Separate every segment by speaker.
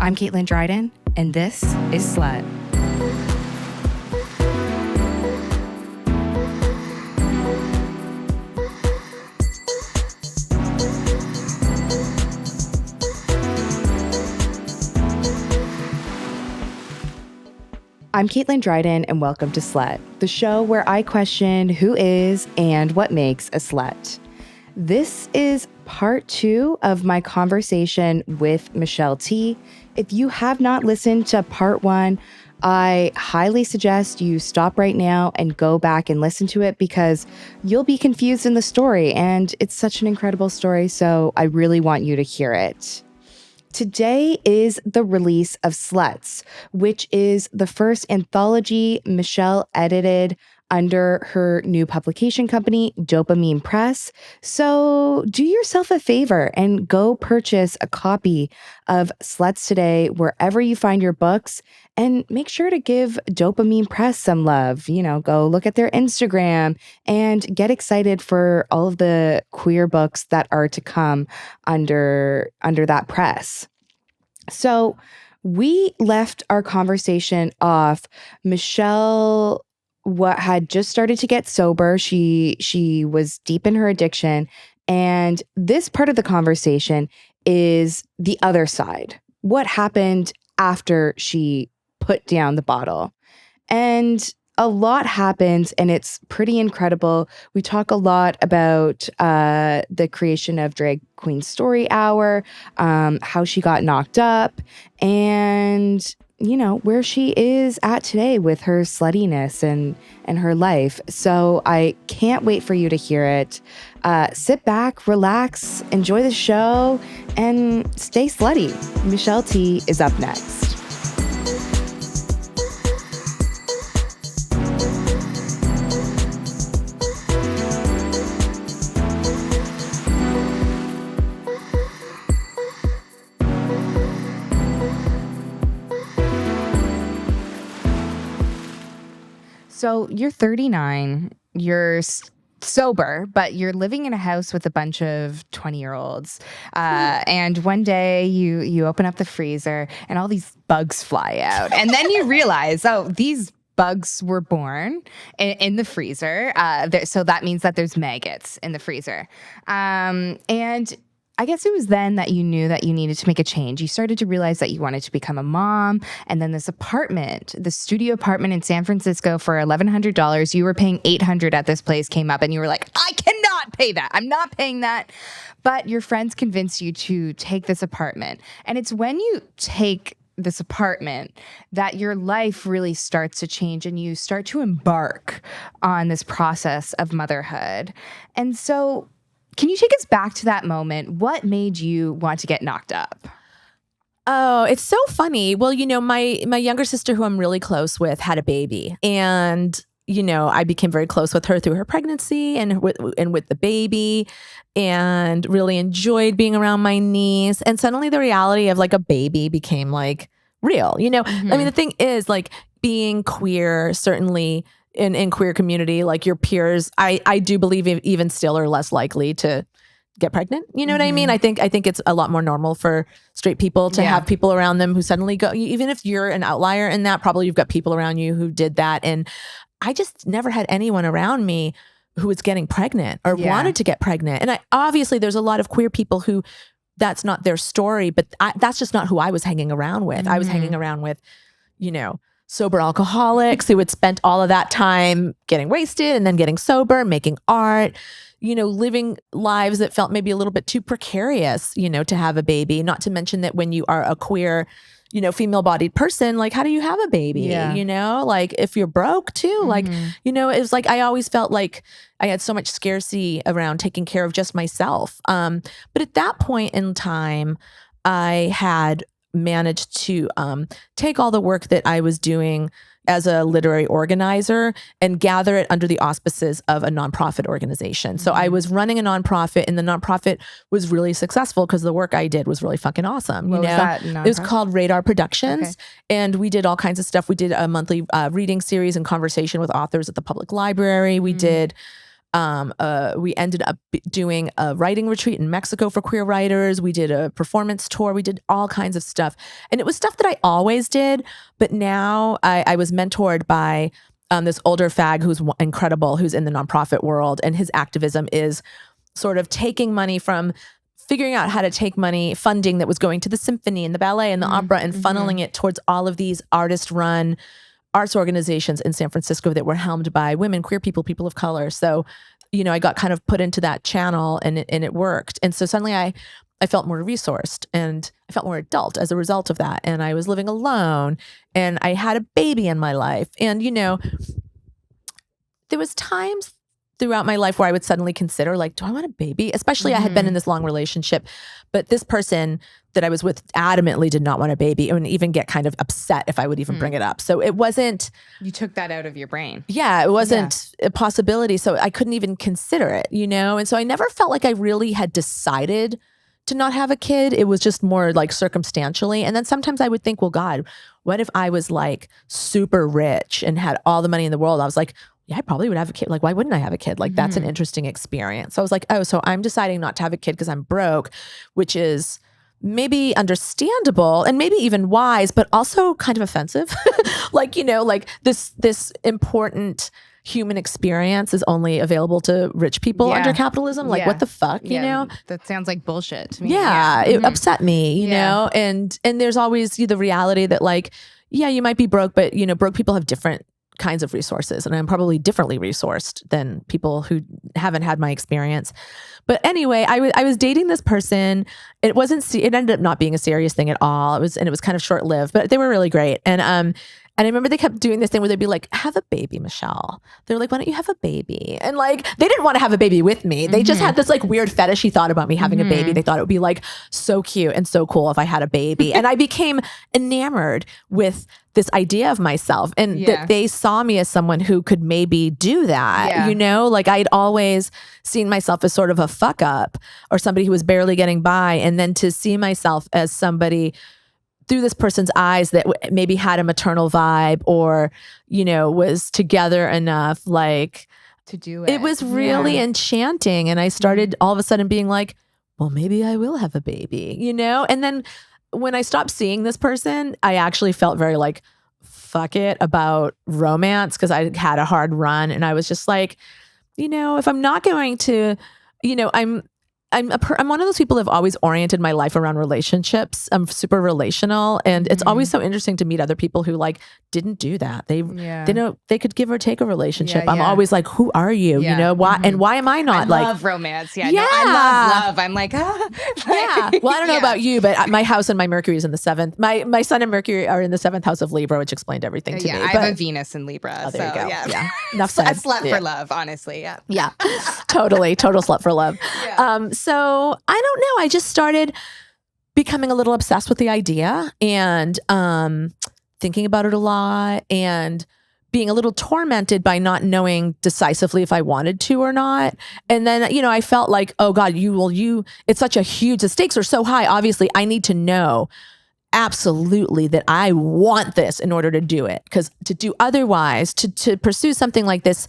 Speaker 1: I'm Caitlin Dryden, and this is Slut. I'm Caitlin Dryden, and welcome to Slut, the show where I question who is and what makes a slut. This is part 2 of my conversation with Michelle T. If you have not listened to part 1, I highly suggest you stop right now and go back and listen to it because you'll be confused in the story, and it's such an incredible story, so I really want you to hear it. Today is the release of Sluts, which is the first anthology Michelle edited under her new publication company, Dopamine Press. So do yourself a favor and go purchase a copy of Sluts today wherever you find your books, and make sure to give Dopamine Press some love. You know, go look at their Instagram and get excited for all of the queer books that are to come under that press. So we left our conversation off. Michelle had just started to get sober. She was deep in her addiction. And this part of the conversation is the other side. What happened after she put down the bottle? And a lot happens, and it's pretty incredible. We talk a lot about the creation of Drag Queen Story Hour, how she got knocked up, and you know, where she is at today with her sluttiness and her life. So I can't wait for you to hear it. Sit back, relax, enjoy the show, and stay slutty. Michelle T is up next. So you're 39, you're sober, but you're living in a house with a bunch of 20-year-olds. And one day you open up the freezer and all these bugs fly out. And then you realize, oh, these bugs were born in the freezer. So that means that there's maggots in the freezer. And I guess it was then that you knew that you needed to make a change. You started to realize that you wanted to become a mom. And then this apartment, the studio apartment in San Francisco for $1,100, you were paying $800 at this place, came up and you were like, I cannot pay that. I'm not paying that. But your friends convinced you to take this apartment. And it's when you take this apartment that your life really starts to change and you start to embark on this process of motherhood. And so can you take us back to that moment? What made you want to get knocked up?
Speaker 2: Oh, it's so funny. Well, you know, my younger sister, who I'm really close with, had a baby. And, you know, I became very close with her through her pregnancy and with the baby, and really enjoyed being around my niece. And suddenly the reality of like a baby became like real, you know? I mean, the thing is, like, being queer, certainly in queer community, like your peers, I do believe even still are less likely to get pregnant. You know what I mean? I think it's a lot more normal for straight people to have people around them who suddenly go, even if you're an outlier in that, probably you've got people around you who did that. And I just never had anyone around me who was getting pregnant or wanted to get pregnant. And obviously there's a lot of queer people who that's not their story, but that's just not who I was hanging around with. I was hanging around with, you know, sober alcoholics who had spent all of that time getting wasted and then getting sober, making art, you know, living lives that felt maybe a little bit too precarious, you know, to have a baby. Not to mention that when you are a queer, you know, female-bodied person, like, how do you have a baby? You know, like, if you're broke too, like, you know, it was like, I always felt like I had so much scarcity around taking care of just myself. But at that point in time, I had managed to take all the work that I was doing as a literary organizer and gather it under the auspices of a nonprofit organization. So I was running a nonprofit, and the nonprofit was really successful because the work I did was really fucking awesome.
Speaker 1: What was that
Speaker 2: It was called Radar Productions. And we did all kinds of stuff. We did a monthly reading series and conversation with authors at the public library. We did We ended up doing a writing retreat in Mexico for queer writers. We did a performance tour. We did all kinds of stuff. And it was stuff that I always did. But now I was mentored by this older fag who's incredible, who's in the nonprofit world. And his activism is sort of taking money from figuring out how to take money, funding that was going to the symphony and the ballet and the opera, and funneling it towards all of these artist-run arts organizations in San Francisco that were helmed by women, queer people, people of color. So, I got kind of put into that channel and it worked. And so suddenly I felt more resourced and I felt more adult as a result of that. And I was living alone and I had a baby in my life. And, there was times throughout my life where I would suddenly consider, like, do I want a baby? Especially I had been in this long relationship, but this person that I was with adamantly did not want a baby and even get kind of upset if I would even bring it up. So it wasn't...
Speaker 1: You took that out of your brain.
Speaker 2: Yeah, it wasn't a possibility. So I couldn't even consider it, And so I never felt like I really had decided to not have a kid. It was just more like circumstantially. And then sometimes I would think, well, God, what if I was like super rich and had all the money in the world? I was like, yeah, I probably would have a kid. Like, why wouldn't I have a kid? Like, that's an interesting experience. So I was like, oh, so I'm deciding not to have a kid because I'm broke, which is maybe understandable and maybe even wise, but also kind of offensive. Like, like this important human experience is only available to rich people under capitalism. Like, what the fuck,
Speaker 1: That sounds like bullshit to me.
Speaker 2: Yeah, it upset me, you know? And there's always the reality that, like, yeah, you might be broke, but, broke people have different kinds of resources, and I'm probably differently resourced than people who haven't had my experience. But anyway, I was dating this person. It ended up not being a serious thing at all. It was kind of short lived, but they were really great. And I remember they kept doing this thing where they'd be like, have a baby, Michelle. They're like, why don't you have a baby? And like, they didn't want to have a baby with me. They just had this like weird fetishy thought about me having a baby. They thought it would be like so cute and so cool if I had a baby. And I became enamored with this idea of myself and that they saw me as someone who could maybe do that, like I'd always seen myself as sort of a fuck up or somebody who was barely getting by. And then to see myself as somebody through this person's eyes that maybe had a maternal vibe or, was together enough, like
Speaker 1: to do it.
Speaker 2: It was really enchanting. And I started all of a sudden being like, well, maybe I will have a baby, And then when I stopped seeing this person, I actually felt very like, fuck it about romance because I had a hard run. And I was just like, if I'm not going to, I'm one of those people who have always oriented my life around relationships. I'm super relational, and it's always so interesting to meet other people who like didn't do that. They know they could give or take a relationship. I'm always like, who are you? Why and why am I not
Speaker 1: I
Speaker 2: like
Speaker 1: love romance? No, I love love. I'm like,
Speaker 2: Well, I don't know about you, but my house and my Mercury is in the 7th. My Sun and Mercury are in the 7th house of Libra, which explained everything to me.
Speaker 1: I have a Venus in Libra.
Speaker 2: Oh, there you go.
Speaker 1: Yeah.
Speaker 2: Enough said.
Speaker 1: A slut for love, honestly.
Speaker 2: Yeah, totally. Total slut for love. So I don't know. I just started becoming a little obsessed with the idea and thinking about it a lot and being a little tormented by not knowing decisively if I wanted to or not. And then, I felt like, oh God, it's such a huge, the stakes are so high. Obviously, I need to know absolutely that I want this in order to do it. Because to do otherwise, to pursue something like this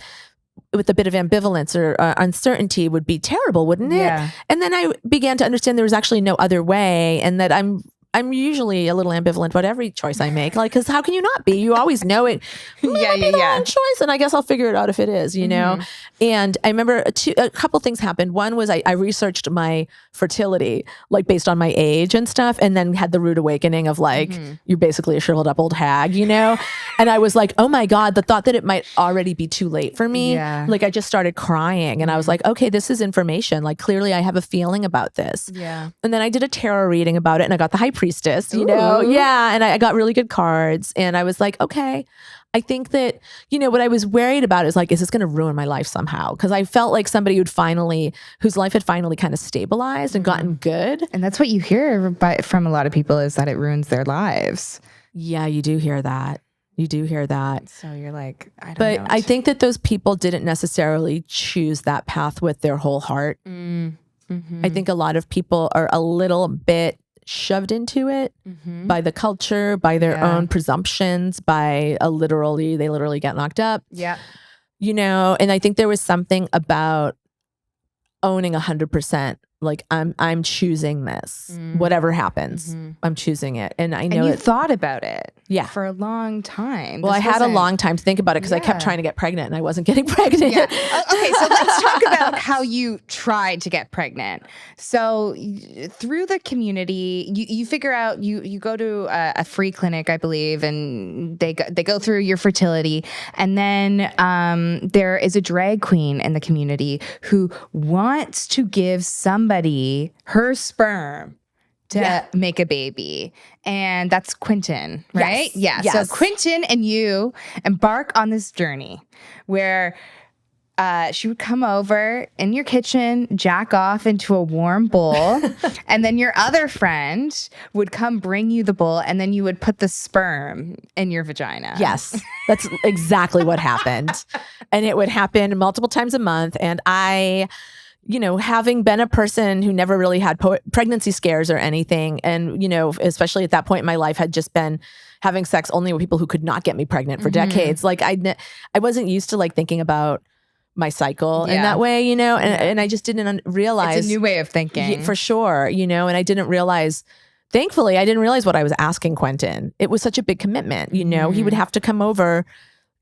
Speaker 2: with a bit of ambivalence or uncertainty would be terrible, wouldn't it?
Speaker 1: Yeah.
Speaker 2: And then I began to understand there was actually no other way, and that I'm usually a little ambivalent about every choice I make. Like, because how can you not be? You always know it. Wrong choice, and I guess I'll figure it out if it is, And I remember a couple things happened. One was I researched my fertility, like based on my age and stuff, and then had the rude awakening of like, you're basically a shriveled up old hag, And I was like, oh my God, the thought that it might already be too late for me.
Speaker 1: Yeah.
Speaker 2: Like I just started crying, and I was like, okay, this is information. Like clearly I have a feeling about this.
Speaker 1: Yeah.
Speaker 2: And then I did a tarot reading about it, and I got the high priestess,
Speaker 1: Ooh.
Speaker 2: Yeah. And I got really good cards, and I was like, okay, I think that, what I was worried about is like, is this going to ruin my life somehow? Because I felt like somebody whose life had finally kind of stabilized and gotten good.
Speaker 1: And that's what you hear from a lot of people, is that it ruins their lives.
Speaker 2: Yeah, you do hear that.
Speaker 1: So you're like, I don't know.
Speaker 2: But I think that those people didn't necessarily choose that path with their whole heart. I think a lot of people are a little bit shoved into it by the culture, by their own presumptions, by they literally get knocked up.
Speaker 1: Yeah.
Speaker 2: you know, and I think there was something about owning 100%. Like I'm choosing this. Whatever happens, I'm choosing it. And I know
Speaker 1: you thought about it
Speaker 2: for
Speaker 1: a long time.
Speaker 2: Well, I had a long time to think about it because I kept trying to get pregnant and I wasn't getting pregnant.
Speaker 1: Yeah. Okay, so let's talk about how you tried to get pregnant. So through the community, you figure out, you go to a free clinic, I believe, and they go through your fertility. And then there is a drag queen in the community who wants to give somebody her sperm to make a baby. And that's Quentin, right?
Speaker 2: Yes.
Speaker 1: Yeah. So Quentin and you embark on this journey where she would come over in your kitchen, jack off into a warm bowl, and then your other friend would come bring you the bowl, and then you would put the sperm in your vagina.
Speaker 2: Yes, that's exactly what happened. And it would happen multiple times a month. And I, you know, having been a person who never really had pregnancy scares or anything, and, you know, especially at that point in my life, had just been having sex only with people who could not get me pregnant for decades. Like I wasn't used to like thinking about my cycle in that way, you know, and I just didn't realize.
Speaker 1: It's a new way of thinking.
Speaker 2: For sure, you know, and I didn't realize, thankfully, I didn't realize what I was asking Quentin. It was such a big commitment, you know. He would have to come over.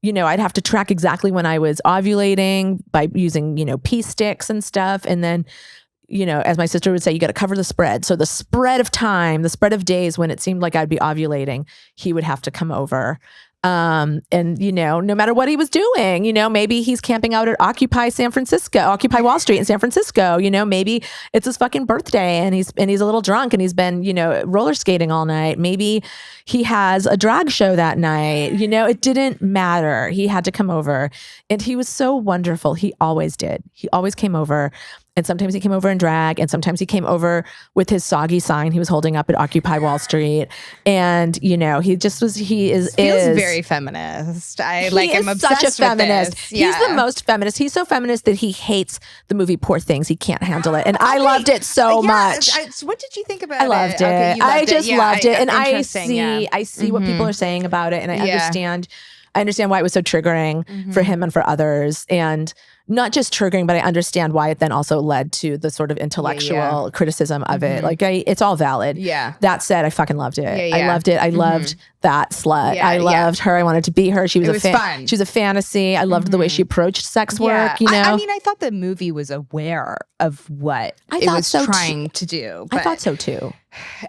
Speaker 2: You know, I'd have to track exactly when I was ovulating by using, you know, pee sticks and stuff. And then, you know, as my sister would say, you got to cover the spread. So the spread of time, the spread of days when it seemed like I'd be ovulating, he would have to come over. And, you know, no matter what he was doing, you know, maybe he's camping out at Occupy Wall Street in San Francisco, you know, maybe it's his fucking birthday and he's a little drunk and he's been, you know, roller skating all night. Maybe he has a drag show that night, you know, it didn't matter. He had to come over and he was so wonderful. He always did. He always came over. And sometimes he came over in drag, and sometimes he came over with his soggy sign he was holding up at Occupy Wall Street. And, you know, he just was, feels
Speaker 1: very feminist. I'm obsessed
Speaker 2: such a feminist.
Speaker 1: With this. Yeah.
Speaker 2: He's the most feminist. He's so feminist that he hates the movie Poor Things. He can't handle it. And I loved it so much.
Speaker 1: What did you think about it?
Speaker 2: I loved it.
Speaker 1: Okay,
Speaker 2: I just loved it. And I see what people are saying about it. And I understand why it was so triggering for him and for others. And not just triggering, but I understand why it then also led to the sort of intellectual criticism of it. Like it's all valid.
Speaker 1: Yeah.
Speaker 2: That said, I fucking loved it. I loved it. I loved that slut. I loved her. I wanted to be her. She was
Speaker 1: fun.
Speaker 2: She was a fantasy. I loved the way she approached sex work. You know,
Speaker 1: I mean, I thought the movie was aware of what it was trying to do.
Speaker 2: I thought so too.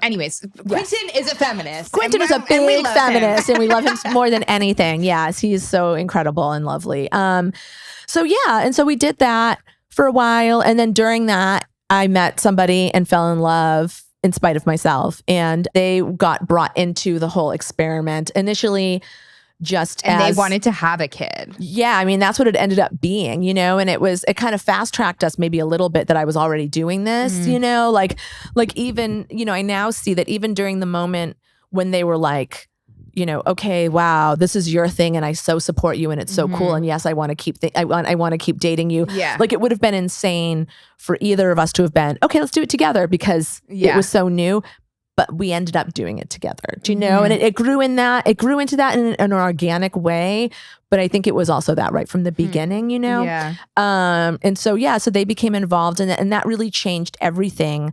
Speaker 1: Anyways, Quentin is a feminist.
Speaker 2: Quentin is a big feminist, and we love him more than anything. Yes, he's so incredible and lovely. So yeah, and so we did that for a while, and then during that, I met somebody and fell in love in spite of myself, and they got brought into the whole experiment initially.
Speaker 1: They wanted to have a kid.
Speaker 2: Yeah, I mean, that's what it ended up being, you know, and it kind of fast tracked us maybe a little bit that I was already doing this, you know, like even, you know, I now see that even during the moment when they were like, you know, okay, wow, this is your thing, and I so support you, and it's so cool, and yes, I want to keep I want to keep dating you.
Speaker 1: Yeah,
Speaker 2: like it would have been insane for either of us to have been okay. Let's do it together because it was so new. But we ended up doing it together. Do you know? And it grew in that. It grew into that in an organic way. But I think it was also that right from the beginning. You know.
Speaker 1: Yeah.
Speaker 2: And so so they became involved in it, and that really changed everything.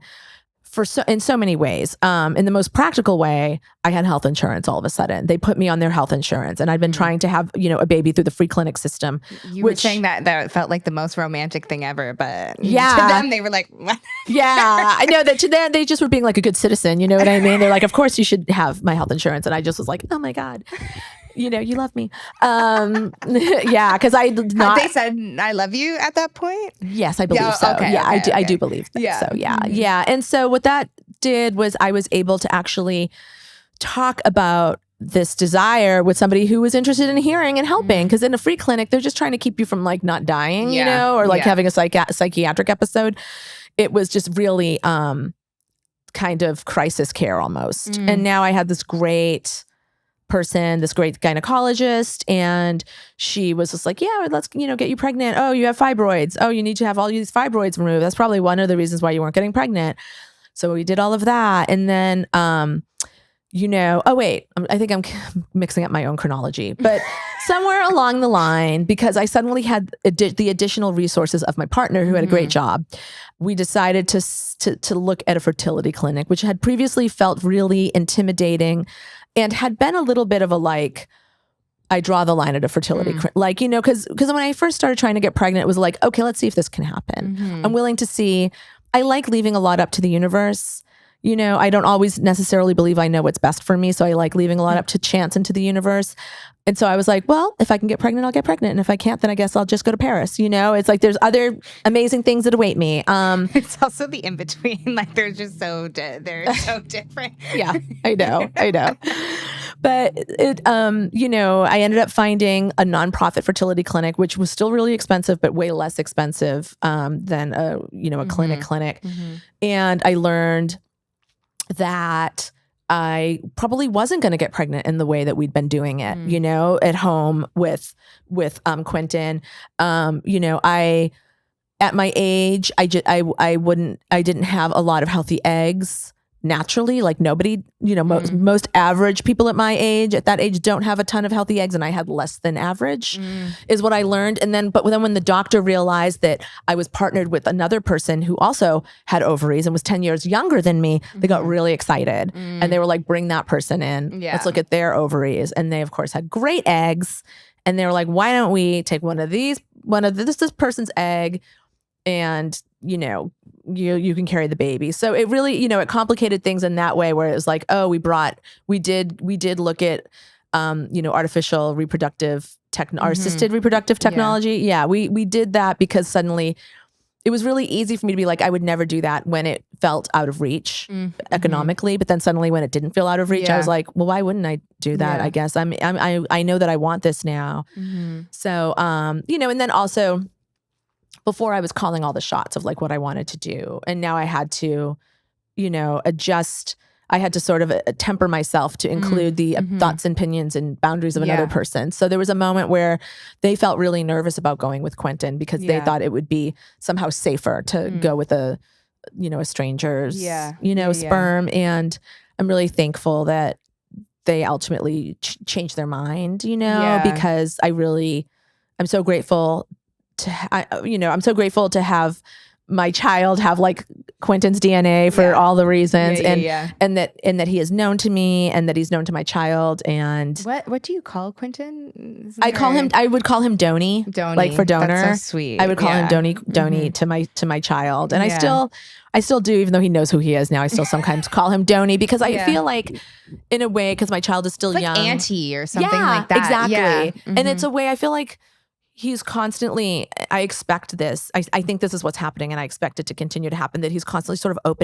Speaker 2: In so many ways. In the most practical way, I had health insurance all of a sudden. They put me on their health insurance, and I'd been trying to have, you know, a baby through the free clinic system.
Speaker 1: You were saying that felt like the most romantic thing ever, but to them they were like, what?
Speaker 2: Yeah, I know that to them they just were being like a good citizen. You know what I mean? They're like, of course you should have my health insurance, and I just was like, oh my God. You know, you love me. Yeah, because I did not.
Speaker 1: They said, I love you at that point?
Speaker 2: Yes, I believe so.
Speaker 1: Okay,
Speaker 2: yeah, I do believe that.
Speaker 1: Yeah.
Speaker 2: So yeah. And so what that did was I was able to actually talk about this desire with somebody who was interested in hearing and helping. Because in a free clinic, they're just trying to keep you from like not dying, you know, or like having a psychiatric episode. It was just really kind of crisis care almost. And now I had this great person, this great gynecologist, and she was just like, yeah, let's, you know, get you pregnant. Oh, you have fibroids. Oh, you need to have all these fibroids removed. That's probably one of the reasons why you weren't getting pregnant. So we did all of that. And then, you know, oh wait, I think I'm mixing up my own chronology. But somewhere along the line, because I suddenly had the additional resources of my partner who had a great job, we decided to look at a fertility clinic, which had previously felt really intimidating and had been a little bit of a like, I draw the line at a fertility clinic. Like, you know, because when I first started trying to get pregnant, it was like, okay, let's see if this can happen. I'm willing to see. I like leaving a lot up to the universe. You know, I don't always necessarily believe I know what's best for me. So I like leaving a lot up to chance and to the universe. And so I was like, well, if I can get pregnant, I'll get pregnant. And if I can't, then I guess I'll just go to Paris. You know, it's like there's other amazing things that await me.
Speaker 1: It's also the in-between. Like they're just they're so different.
Speaker 2: Yeah, I know. But it, you know, I ended up finding a nonprofit fertility clinic, which was still really expensive, but way less expensive than a clinic. And I learned that I probably wasn't going to get pregnant in the way that we'd been doing it, you know, at home with Quentin. You know, at my age, I didn't have a lot of healthy eggs naturally. Like nobody, you know, most average people at my age, at that age, don't have a ton of healthy eggs, and I had less than average, is what I learned. And then, but then when the doctor realized that I was partnered with another person who also had ovaries and was 10 years younger than me, they got really excited, and they were like, "Bring that person in. Let's look at their ovaries." And they, of course, had great eggs, and they were like, "Why don't we take one of this person's egg, and you know, you can carry the baby." So it really, you know, it complicated things in that way, where it was like, oh, we did look at, you know, artificial reproductive or assisted reproductive technology. Yeah, we did that because suddenly it was really easy for me to be like, I would never do that when it felt out of reach economically. But then suddenly when it didn't feel out of reach, I was like, well, why wouldn't I do that? I guess I know that I want this now. So, you know, and then also, before I was calling all the shots of like what I wanted to do. And now I had to, you know, adjust. I had to sort of temper myself to include the thoughts and opinions and boundaries of another person. So there was a moment where they felt really nervous about going with Quentin because they thought it would be somehow safer to go with a stranger's, sperm. And I'm really thankful that they ultimately changed their mind, you know, because I'm so grateful I'm so grateful to have my child have like Quentin's DNA for all the reasons, and that he is known to me, and that he's known to my child. And
Speaker 1: what do you call Quentin?
Speaker 2: I would call him Donnie, like for donor.
Speaker 1: That's so sweet.
Speaker 2: I would call him Donnie to my child, and I still do, even though he knows who he is now. I still sometimes call him Donnie because I feel like, in a way, because my child is still
Speaker 1: like
Speaker 2: young,
Speaker 1: auntie or something like that.
Speaker 2: Exactly, and it's a way I feel like. He's constantly, I expect this. I think this is what's happening, and I expect it to continue to happen, that he's constantly sort of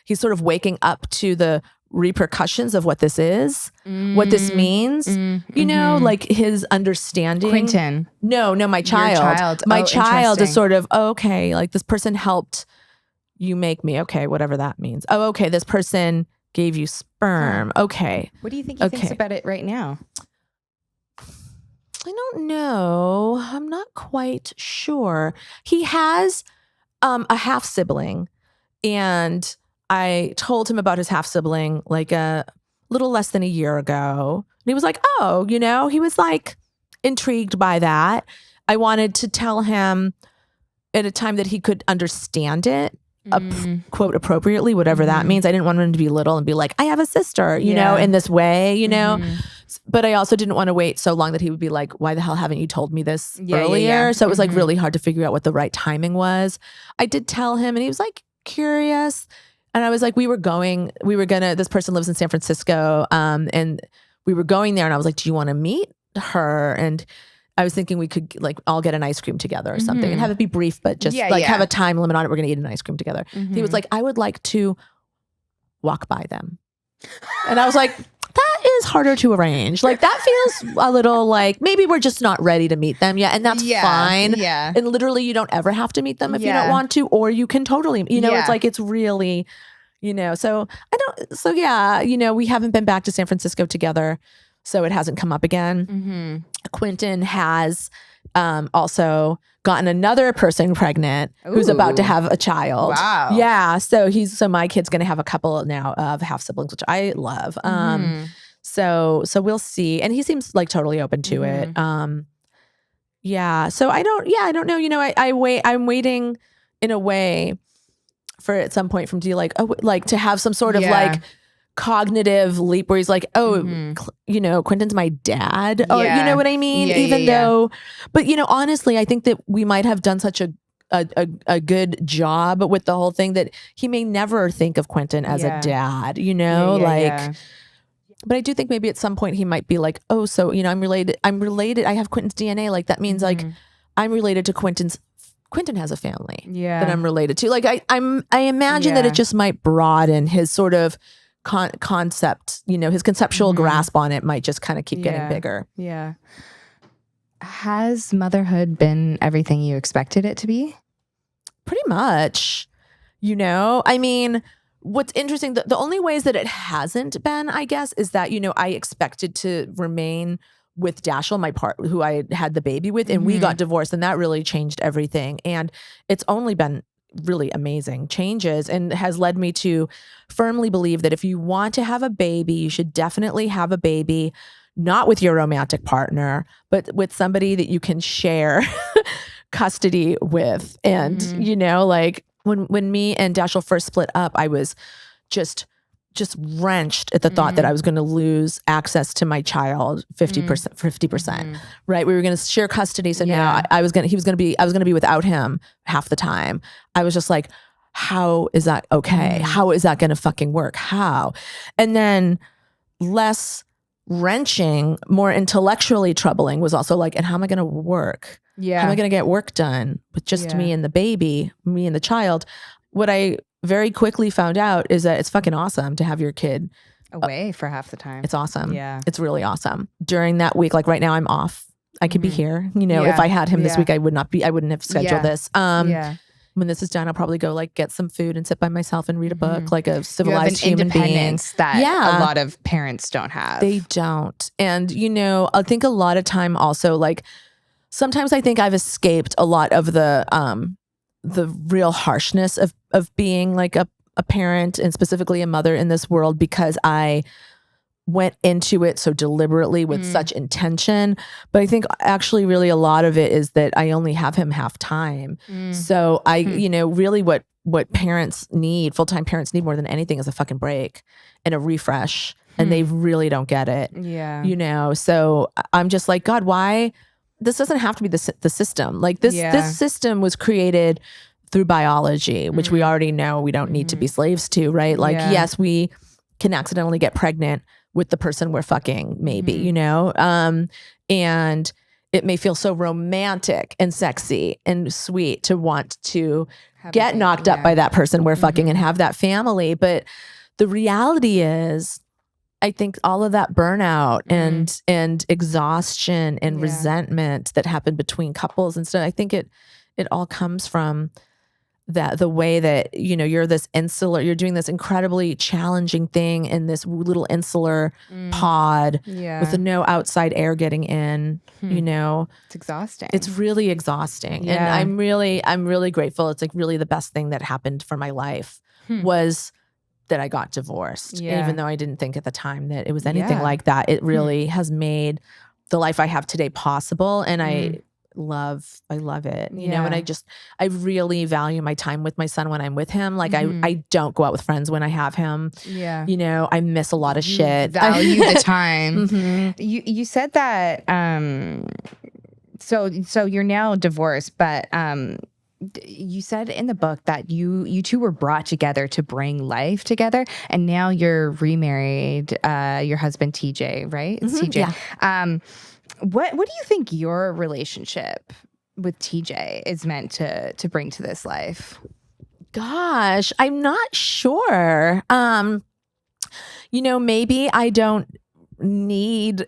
Speaker 2: he's sort of waking up to the repercussions of what this is, what this means, you know, like his understanding.
Speaker 1: Quentin.
Speaker 2: No, my child.
Speaker 1: Your child.
Speaker 2: My child is sort of, okay, like this person helped you make me. Okay, whatever that means. Oh, okay, this person gave you sperm. Okay.
Speaker 1: What do you think he thinks about it right now?
Speaker 2: I don't know. I'm not quite sure. He has a half sibling, and I told him about his half sibling like a little less than a year ago. And he was like, oh, you know, he was like intrigued by that. I wanted to tell him at a time that he could understand it, quote, appropriately, whatever that means. I didn't want him to be little and be like, I have a sister, you know, in this way, you know. But I also didn't want to wait so long that he would be like, why the hell haven't you told me this earlier? So it was like really hard to figure out what the right timing was. I did tell him, and he was like curious. And I was like, this person lives in San Francisco. And we were going there, and I was like, do you want to meet her? And I was thinking we could like all get an ice cream together or something and have it be brief, but just have a time limit on it. We're going to eat an ice cream together. He was like, I would like to walk by them. And I was like, that is harder to arrange. Like that feels a little like maybe we're just not ready to meet them yet. And that's fine. Yeah. And literally you don't ever have to meet them if you don't want to, or you can totally, you know, it's like, it's really, you know, so you know, we haven't been back to San Francisco together. So it hasn't come up again. Quentin has also gotten another person pregnant who's about to have a child. Wow. Yeah. So my kid's going to have a couple now of half siblings, which I love. So we'll see. And he seems like totally open to it. Yeah. So I don't know. You know, I'm waiting in a way for at some point from like, oh, like to have some sort of like cognitive leap where he's like, oh, you know, Quentin's my dad, or you know what I mean? Even though, but you know, honestly, I think that we might have done such a good job with the whole thing that he may never think of Quentin as a dad, you know, but I do think maybe at some point he might be like, oh, so, you know, I'm related. I have Quentin's DNA. Like that means like I'm related to Quentin has a family that I'm related to. Like I imagine that it just might broaden his sort of concept, you know, his conceptual grasp on it might just kind of keep getting bigger.
Speaker 1: Yeah. Has motherhood been everything you expected it to be?
Speaker 2: Pretty much, you know, I mean, what's interesting, the only ways that it hasn't been, I guess, is that, you know, I expected to remain with Dashiell, my partner, who I had the baby with, and we got divorced, and that really changed everything. And it's only been really amazing changes and has led me to firmly believe that if you want to have a baby, you should definitely have a baby, not with your romantic partner, but with somebody that you can share custody with. And, you know, like when me and Dashiell first split up, I was just wrenched at the thought that I was going to lose access to my child 50%, right? We were going to share custody. So now I was going to be without him half the time. I was just like, how is that okay? How is that going to fucking work? How? And then less wrenching, more intellectually troubling was also like, and how am I going to work?
Speaker 1: Yeah.
Speaker 2: How am I going to get work done with just me and the baby, me and the child? What I very quickly found out is that it's fucking awesome to have your kid
Speaker 1: away for half the time.
Speaker 2: It's awesome.
Speaker 1: Yeah.
Speaker 2: It's really awesome. During that week, like right now I'm off. I could be here. You know, if I had him this week, I wouldn't have scheduled this. When this is done, I'll probably go like get some food and sit by myself and read a book like a civilized human being.
Speaker 1: Independence that a lot of parents don't have.
Speaker 2: They don't. And, you know, I think a lot of time also, like sometimes I think I've escaped a lot of the real harshness of being like a parent and specifically a mother in this world because I went into it so deliberately with such intention. But I think actually really a lot of it is that I only have him half time. So I, you know, really what parents need, full-time parents need more than anything is a fucking break and a refresh. And they really don't get it. Yeah. You know, so I'm just like, God, why? This doesn't have to be the system. Like this system was created through biology, which we already know we don't need to be slaves to, right? Like, yes, we can accidentally get pregnant with the person we're fucking, maybe, you know? And it may feel so romantic and sexy and sweet to want to get knocked up by that person we're fucking and have that family. But the reality is, I think all of that burnout and exhaustion and resentment that happen between couples and stuff, I think it all comes from that the way that, you know, you're doing this incredibly challenging thing in this little insular pod with no outside air getting in, you know.
Speaker 1: It's exhausting.
Speaker 2: It's really exhausting. And I'm really grateful. It's like really the best thing that happened for my life was that I got divorced. Even though I didn't think at the time that it was anything like that. It really has made the life I have today possible. And I love it, you know, and I really value my time with my son when I'm with him. Like I don't go out with friends when I have him. Yeah. You know, I miss a lot of shit.
Speaker 1: Value the time. You said that, so you're now divorced, but, you said in the book that you two were brought together to bring life together, and now you're remarried, your husband TJ, right? It's TJ. Yeah. What do you think your relationship with TJ is meant to bring to this life?
Speaker 2: Gosh, I'm not sure. You know, maybe I don't need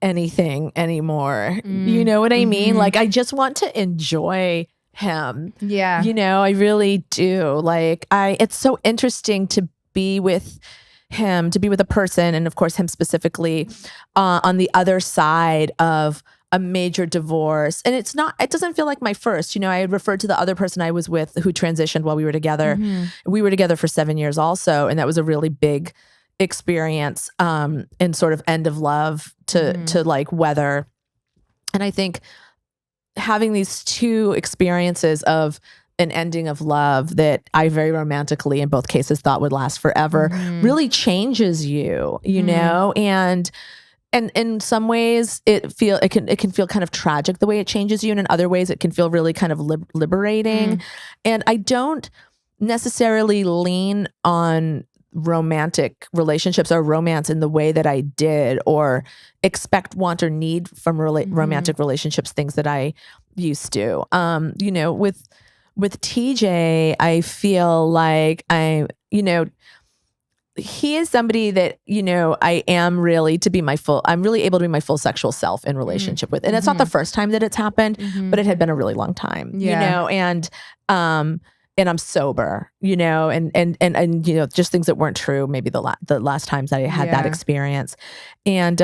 Speaker 2: anything anymore. You know what I mean? Like I just want to enjoy him. Yeah. You know, I really do. Like it's so interesting to be with him, to be with a person, and of course him specifically, on the other side of a major divorce. And it doesn't feel like my first. You know, I had referred to the other person I was with who transitioned while we were together. We were together for 7 years also, and that was a really big experience and sort of end of love to like weather. And I think having these two experiences of an ending of love that I very romantically in both cases thought would last forever really changes you, you know? And in some ways it can feel kind of tragic the way it changes you. And in other ways it can feel really kind of liberating. And I don't necessarily lean on romantic relationships or romance in the way that I did or expect, want, or need from romantic relationships, things that I used to. You know, with TJ, I feel like he is somebody that, you know, I am really I'm really able to be my full sexual self in relationship with. And it's not the first time that it's happened, but it had been a really long time, you know, and I'm sober, you know, and you know, just things that weren't true. Maybe the last times I had that experience, and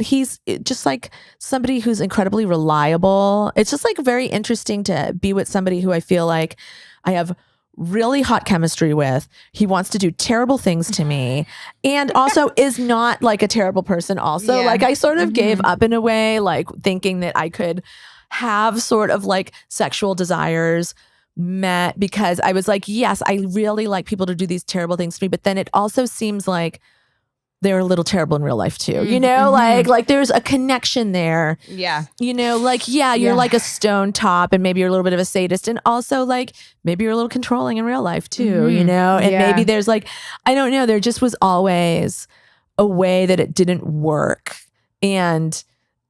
Speaker 2: he's just like somebody who's incredibly reliable. It's just like very interesting to be with somebody who I feel like I have really hot chemistry with. He wants to do terrible things to me, and also is not like a terrible person. Also, like I sort of gave up in a way, like thinking that I could have sort of like sexual desires met because I was like, yes, I really like people to do these terrible things to me, but then it also seems like they're a little terrible in real life too, you know, like there's a connection there. Yeah. You know, like, you're like a stone top and maybe you're a little bit of a sadist, and also like maybe you're a little controlling in real life too, you know, and maybe there's like, I don't know, there just was always a way that it didn't work. And,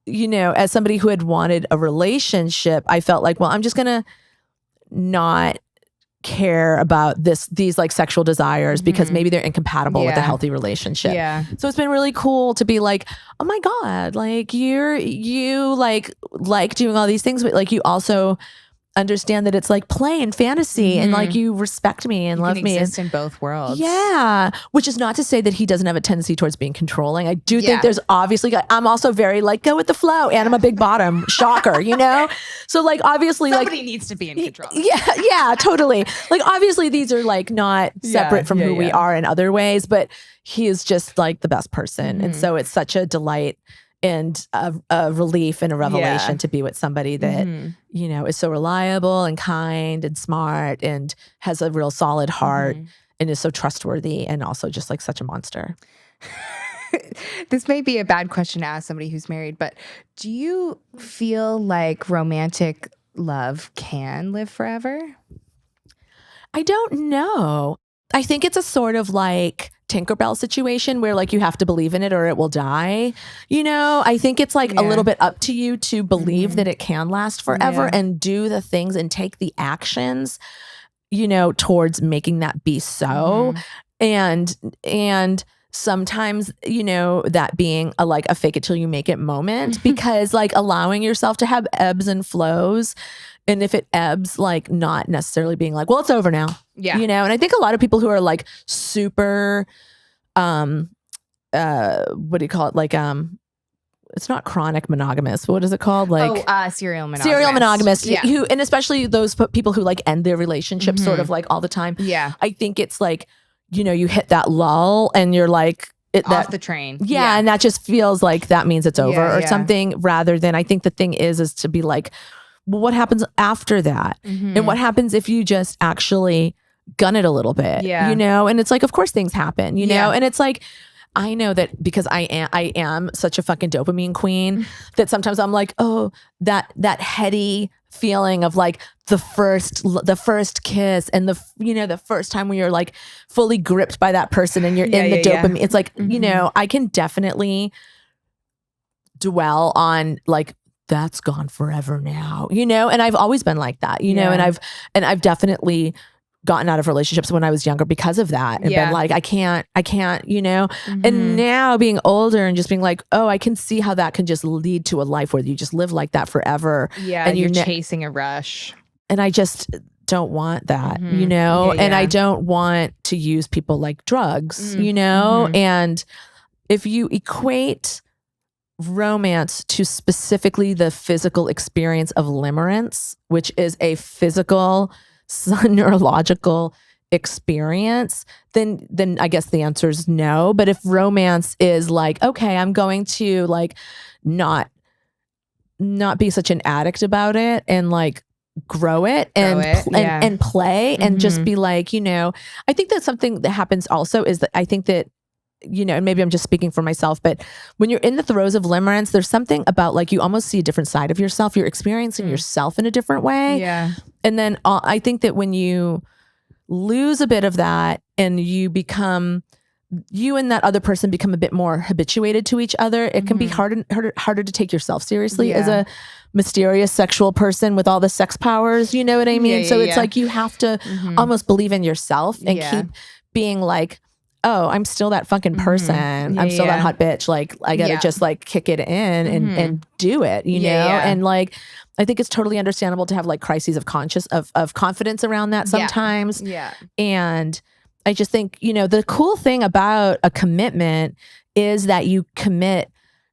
Speaker 2: you know, as somebody who had wanted a relationship, I felt like, well, I'm just going to not care about these like sexual desires because maybe they're incompatible with a healthy relationship. So it's been really cool to be like, oh my God, like you like doing all these things, but like you also understand that it's like play and fantasy and like you respect me and love me.
Speaker 1: Exist in both worlds.
Speaker 2: Yeah. Which is not to say that he doesn't have a tendency towards being controlling. I do think there's obviously, I'm also very like go with the flow and I'm a big bottom. Shocker, you know? So like obviously
Speaker 1: somebody needs to be in control.
Speaker 2: Yeah, totally. Like obviously these are like not separate from who we are in other ways, but he is just like the best person. And so it's such a delight and a relief and a revelation to be with somebody that, you know, is so reliable and kind and smart and has a real solid heart and is so trustworthy and also just like such a monster.
Speaker 1: This may be a bad question to ask somebody who's married, but do you feel like romantic love can live forever?
Speaker 2: I don't know. I think it's a sort of like Tinkerbell situation where like you have to believe in it or it will die. You know, I think it's like a little bit up to you to believe that it can last forever and do the things and take the actions, you know, towards making that be so. And sometimes, you know, that being a like a fake it till you make it moment because like allowing yourself to have ebbs and flows. And if it ebbs, like not necessarily being like, well, it's over now. Yeah. You know, and I think a lot of people who are like super, what do you call it? Like, it's not chronic monogamous. What is it called? Like
Speaker 1: serial monogamous.
Speaker 2: Serial monogamous. Yeah. Who, and especially those people who like end their relationship sort of like all the time. Yeah. I think it's like, you know, you hit that lull and you're like,
Speaker 1: off the train.
Speaker 2: Yeah. And that just feels like that means it's over or something rather than I think the thing is to be like, well, what happens after that? And what happens if you just actually gun it a little bit, you know? And it's like, of course things happen, you know? And it's like, I know that because I am such a fucking dopamine queen that sometimes I'm like, oh, that heady feeling of like the first kiss and the, you know, the first time when you're like fully gripped by that person and you're in the dopamine. It's like, you know, I can definitely dwell on like, that's gone forever now, you know? And I've always been like that, you know? And I've definitely gotten out of relationships when I was younger because of that and been like, I can't, you know? And now being older and just being like, oh, I can see how that can just lead to a life where you just live like that forever.
Speaker 1: Yeah. And you're chasing a rush.
Speaker 2: And I just don't want that, you know? And I don't want to use people like drugs, you know? And if you equate romance to specifically the physical experience of limerence, which is a physical, neurological experience, then I guess the answer is no. But if romance is like, okay, I'm going to like not be such an addict about it and like grow it and play and just be like, I think that's something that happens also is that I think that, and maybe I'm just speaking for myself, but when you're in the throes of limerence, there's something about like you almost see a different side of yourself. You're experiencing yourself in a different way.
Speaker 1: Yeah.
Speaker 2: And then I think that when you lose a bit of that and you and that other person become a bit more habituated to each other, it can be harder to take yourself seriously as a mysterious sexual person with all the sex powers. You know what I mean? So it's like you have to almost believe in yourself and keep being like, oh, I'm still that fucking person. I'm still that hot bitch. Like I gotta just like kick it in and do it, you know? And like, I think it's totally understandable to have like crises of confidence around that sometimes. Yeah. And I just think, the cool thing about a commitment is that you commit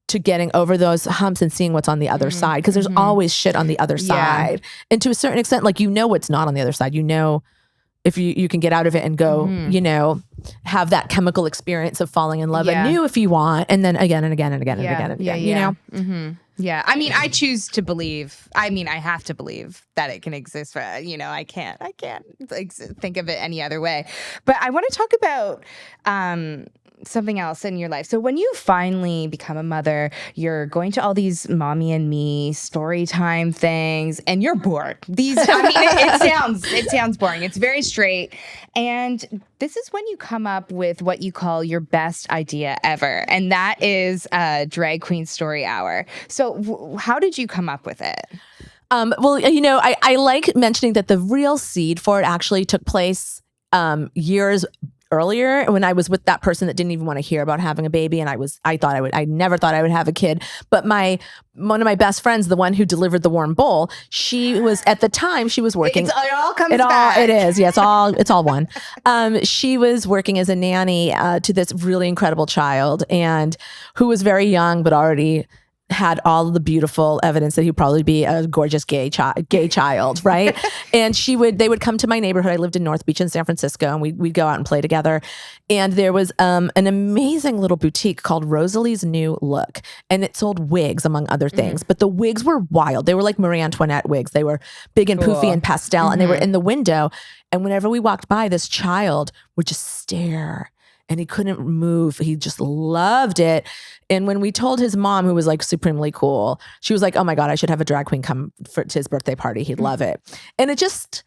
Speaker 2: to getting over those humps and seeing what's on the other side. Because there's always shit on the other side. And to a certain extent, like, what's not on the other side. If you can get out of it and go, have that chemical experience of falling in love anew if you want. And then again and again and again and again and again, you know?
Speaker 1: Yeah. I mean, I choose to believe, I have to believe that it can exist for, I can't like think of it any other way. But I want to talk about, something else in your life. So when you finally become a mother, you're going to all these mommy and me story time things and you're bored. It sounds boring. It's very straight. And this is when you come up with what you call your best idea ever. And that is a drag queen story hour. So how did you come up with it?
Speaker 2: Well, I like mentioning that the real seed for it actually took place years earlier when I was with that person that didn't even want to hear about having a baby. And I never thought I would have a kid. But one of my best friends, the one who delivered the warm bowl, she was working.
Speaker 1: It all comes back.
Speaker 2: It is. Yeah, it's all one. She was working as a nanny to this really incredible child and who was very young, but already had all of the beautiful evidence that he'd probably be a gorgeous gay child, right? And they would come to my neighborhood. I lived in North Beach in San Francisco, and we'd go out and play together. And there was an amazing little boutique called Rosalie's New Look, and it sold wigs among other things. But the wigs were wild. They were like Marie Antoinette wigs. They were big and poofy and pastel, and they were in the window. And whenever we walked by, this child would just stare. And he couldn't move. He just loved it. And when we told his mom, who was like supremely cool, she was like, oh my God, I should have a drag queen come to his birthday party. He'd love it. And it just,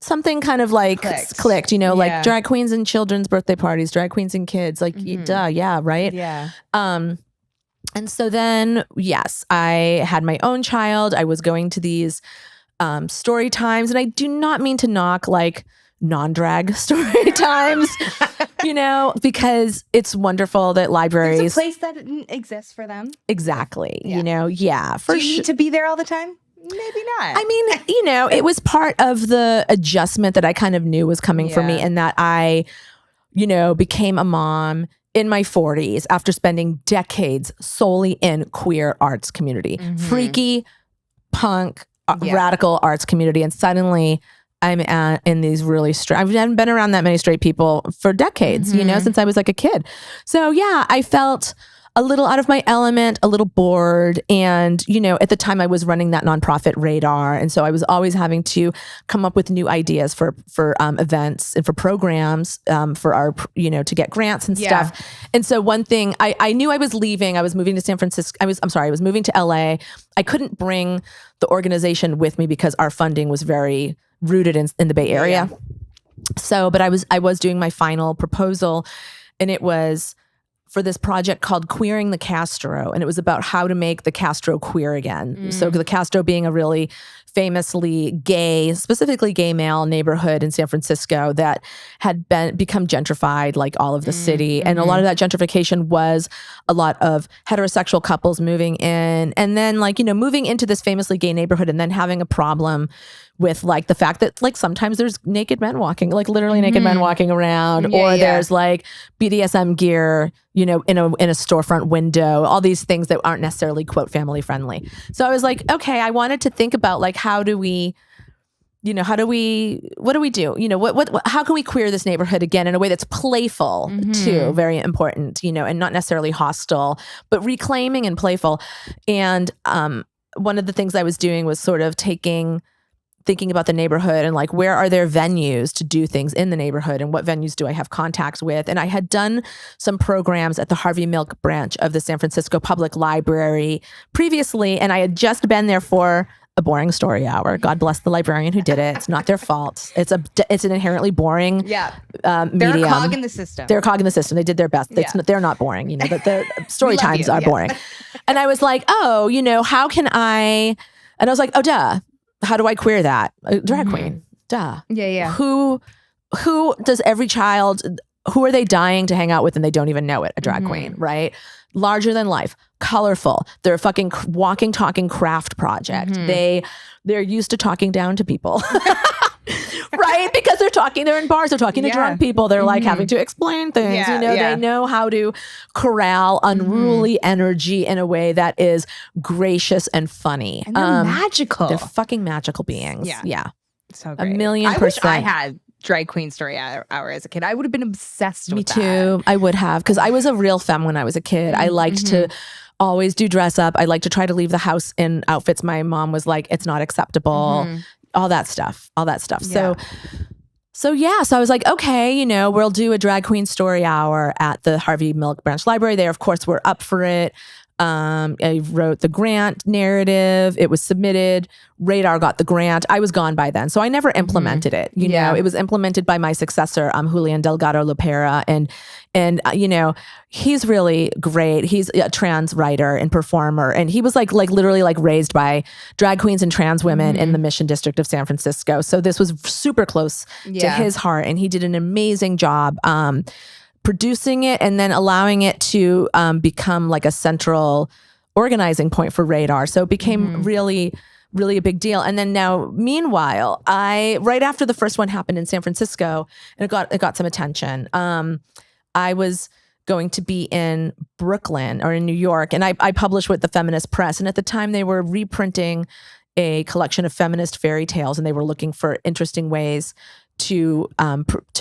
Speaker 2: something kind of like clicked, like drag queens and children's birthday parties, drag queens and kids, like, duh, yeah, right?
Speaker 1: Yeah.
Speaker 2: And so then, yes, I had my own child. I was going to these story times. And I do not mean to knock like non-drag story times, because it's wonderful that libraries.
Speaker 1: It's a place that exists for them.
Speaker 2: Exactly.
Speaker 1: Yeah.
Speaker 2: For
Speaker 1: Do you need to be there all the time? Maybe not.
Speaker 2: I mean, it was part of the adjustment that I kind of knew was coming for me, and that I, became a mom in my 40s after spending decades solely in queer arts community, freaky, punk, radical arts community. And suddenly I'm in these really straight, I haven't been around that many straight people for decades, since I was like a kid. So yeah, I felt a little out of my element, a little bored. And, at the time I was running that nonprofit Radar. And so I was always having to come up with new ideas for events and for programs, for our, to get grants and stuff. And so one thing I knew I was leaving, I was moving to San Francisco. I was moving to LA. I couldn't bring the organization with me because our funding was very rooted in the Bay Area. So, but I was doing my final proposal, and it was for this project called Queering the Castro. And it was about how to make the Castro queer again. So the Castro being a really famously gay, specifically gay male neighborhood in San Francisco that had become gentrified like all of the city. And a lot of that gentrification was a lot of heterosexual couples moving in, and then moving into this famously gay neighborhood and then having a problem with like the fact that like sometimes there's naked men walking, like literally naked men walking around, or there's like BDSM gear, in a storefront window, all these things that aren't necessarily quote family friendly. So I was like, okay, I wanted to think about like, how do we what do we do? How can we queer this neighborhood again in a way that's playful too, very important, and not necessarily hostile, but reclaiming and playful. And one of the things I was doing was sort of thinking about the neighborhood and like, where are there venues to do things in the neighborhood and what venues do I have contacts with? And I had done some programs at the Harvey Milk branch of the San Francisco Public Library previously, and I had just been there for a boring story hour. God bless the librarian who did it. It's not their fault. It's an inherently boring medium.
Speaker 1: They're a cog in the system.
Speaker 2: They're a cog in the system. They did their best. They're not boring, but their story times are boring. And I was like, how can I? And I was like, oh, duh. How do I queer that? A drag queen. Duh.
Speaker 1: Yeah.
Speaker 2: Who does every child, who are they dying to hang out with and they don't even know it? A drag queen, right? Larger than life, colorful. They're a fucking walking, talking craft project. They're used to talking down to people. Right? Because they're in bars, they're talking to drunk people. They're like having to explain things. They know how to corral unruly energy in a way that is gracious and funny.
Speaker 1: And they're magical.
Speaker 2: They're fucking magical beings. Yeah.
Speaker 1: So great.
Speaker 2: 1,000,000%.
Speaker 1: I wish I had drag queen story hour as a kid. I would have been obsessed with that.
Speaker 2: Me too. I would have, because I was a real femme when I was a kid. I liked to always do dress up. I liked to try to leave the house in outfits my mom was like, it's not acceptable. All that stuff. Yeah. So I was like, okay, we'll do a drag queen story hour at the Harvey Milk Branch Library. They, of course, were up for it. I wrote the grant narrative. It was submitted. Radar got the grant. I was gone by then, so I never implemented it. It was implemented by my successor, Julian Delgado Lopera, and he's really great. He's a trans writer and performer, and he was like literally raised by drag queens and trans women in the Mission District of San Francisco. So this was super close to his heart, and he did an amazing job producing it and then allowing it to become like a central organizing point for Radar. So it became really, really a big deal. And then now, meanwhile, right after the first one happened in San Francisco, and it got some attention. I was going to be in Brooklyn or in New York, and I published with the Feminist Press. And at the time, they were reprinting a collection of feminist fairy tales, and they were looking for interesting ways to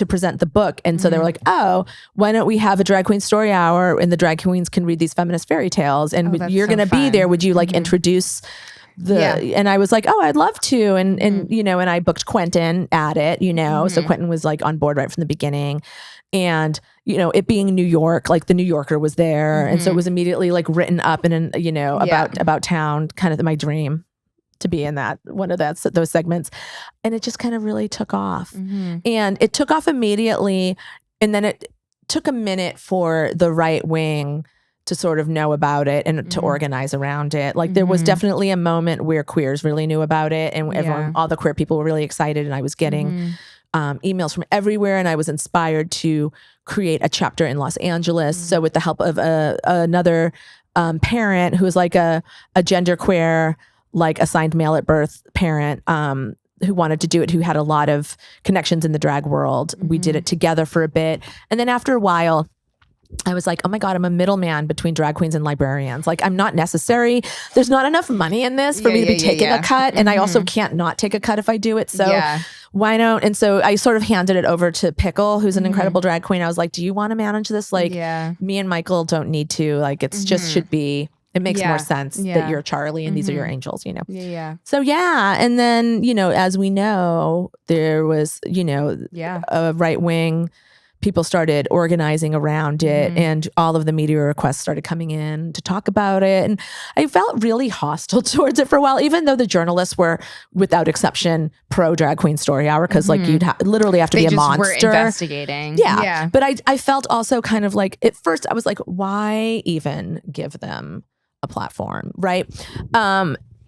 Speaker 2: present the book. And so they were like, oh, why don't we have a drag queen story hour and the drag queens can read these feminist fairy tales, and you're going to be there. Would you introduce and I was like, oh, I'd love to. And and I booked Quentin at it, so Quentin was on board right from the beginning. And, it being New York, the New Yorker was there. And so it was immediately written up in about town, kind of my dream to be in one of those segments. And it just kind of really took off. And it took off immediately. And then it took a minute for the right wing to sort of know about it and to organize around it. There was definitely a moment where queers really knew about it, and all the queer people were really excited, and I was getting emails from everywhere, and I was inspired to create a chapter in Los Angeles. So with the help of another parent who was a genderqueer, assigned male at birth parent who wanted to do it, who had a lot of connections in the drag world. We did it together for a bit. And then after a while, I was like, oh my God, I'm a middleman between drag queens and librarians. I'm not necessary. There's not enough money in this for me to be taking a cut. And I also can't not take a cut if I do it. So why don't? And so I sort of handed it over to Pickle, who's an incredible drag queen. I was like, do you want to manage this? Me and Michael don't need to. It's just should be. It makes more sense that you're Charlie and these are your angels, So and then, as we know, there was, a right wing. People started organizing around it, and all of the media requests started coming in to talk about it. And I felt really hostile towards it for a while, even though the journalists were, without exception, pro drag queen story hour, because you'd literally have to be a monster.
Speaker 1: Were investigating.
Speaker 2: Yeah. But I felt also kind of at first I was like, why even give them a platform, right?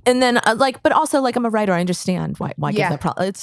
Speaker 2: And then but also I'm a writer, I understand why give that problem.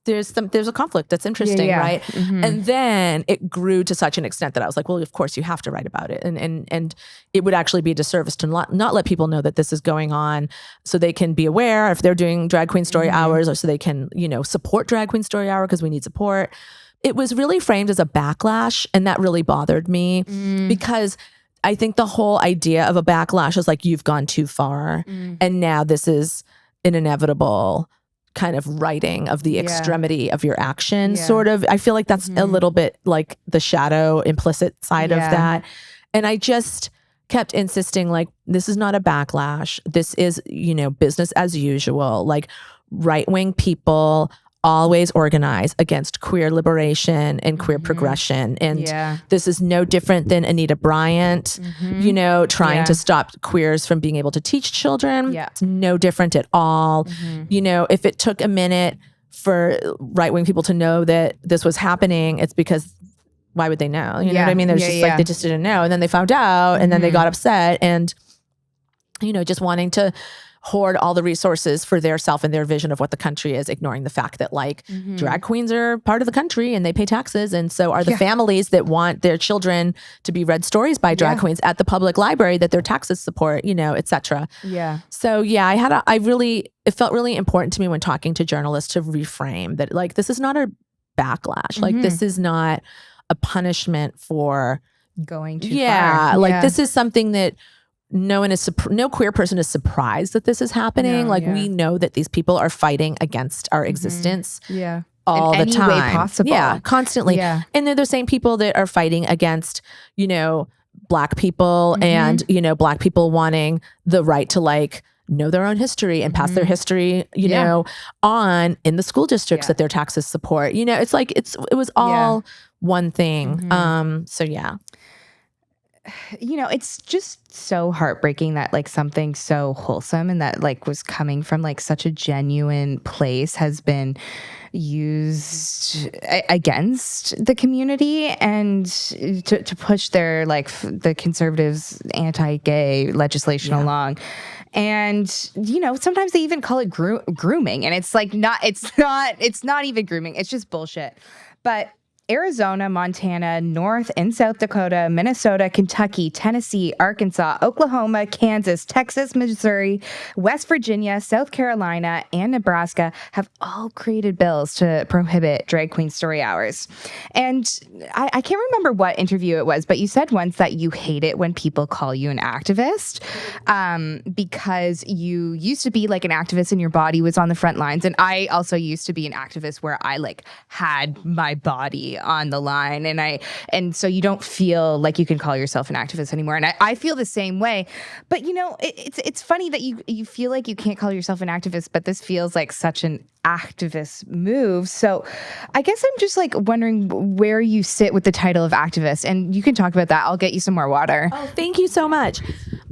Speaker 2: There's a conflict that's interesting, right? And then it grew to such an extent that I was like, well, of course you have to write about it, and it would actually be a disservice to not let people know that this is going on, so they can be aware if they're doing drag queen story hours, or so they can support drag queen story hour, because we need support. It was really framed as a backlash, and that really bothered me because I think the whole idea of a backlash is you've gone too far, and now this is an inevitable kind of writing of the extremity of your action,
Speaker 1: Yeah.
Speaker 2: sort of. I feel like that's a little bit like the shadow implicit side of that. And I just kept insisting, like, this is not a backlash. This is, you know, business as usual. Like, right-wing people always organize against queer liberation and queer progression. And this is no different than Anita Bryant, you know, trying to stop queers from being able to teach children. It's no different at all. You know, if it took a minute for right-wing people to know that this was happening, it's because why would they know? You know what I mean? There's just like, they just didn't know. And then they found out and then they got upset and, you know, just wanting to hoard all the resources for their self and their vision of what the country is, ignoring the fact that like drag queens are part of the country and they pay taxes. And so are the families that want their children to be read stories by drag queens at the public library that their taxes support, you know, et cetera. So it felt really important to me when talking to journalists to reframe that, like, this is not a backlash. Like, this is not a punishment for
Speaker 1: going too far.
Speaker 2: Like, this is something that no queer person is surprised that this is happening. We know that these people are fighting against our existence all the time.
Speaker 1: Way possible.
Speaker 2: Yeah, constantly. And they're the same people that are fighting against, you know, Black people and, you know, Black people wanting the right to like know their own history and pass their history, you know, on in the school districts that their taxes support. You know, it's like, it was all one thing. So yeah.
Speaker 1: You know, it's just so heartbreaking that like something so wholesome and that like was coming from like such a genuine place has been used against the community and to push their like the conservatives anti-gay legislation along. And, you know, sometimes they even call it grooming, and it's like it's not even grooming. It's just bullshit. But Arizona, Montana, North and South Dakota, Minnesota, Kentucky, Tennessee, Arkansas, Oklahoma, Kansas, Texas, Missouri, West Virginia, South Carolina, and Nebraska have all created bills to prohibit drag queen story hours. And I can't remember what interview it was, but you said once that you hate it when people call you an activist because you used to be like an activist and your body was on the front lines. And I also used to be an activist where I like had my body on the line, and so you don't feel like you can call yourself an activist anymore. And I feel the same way. But you know, it's funny that you feel like you can't call yourself an activist, but this feels like such an activist move. So I guess I'm just like wondering where you sit with the title of activist, and you can talk about that. I'll get you some more water.
Speaker 2: Oh, thank you so much.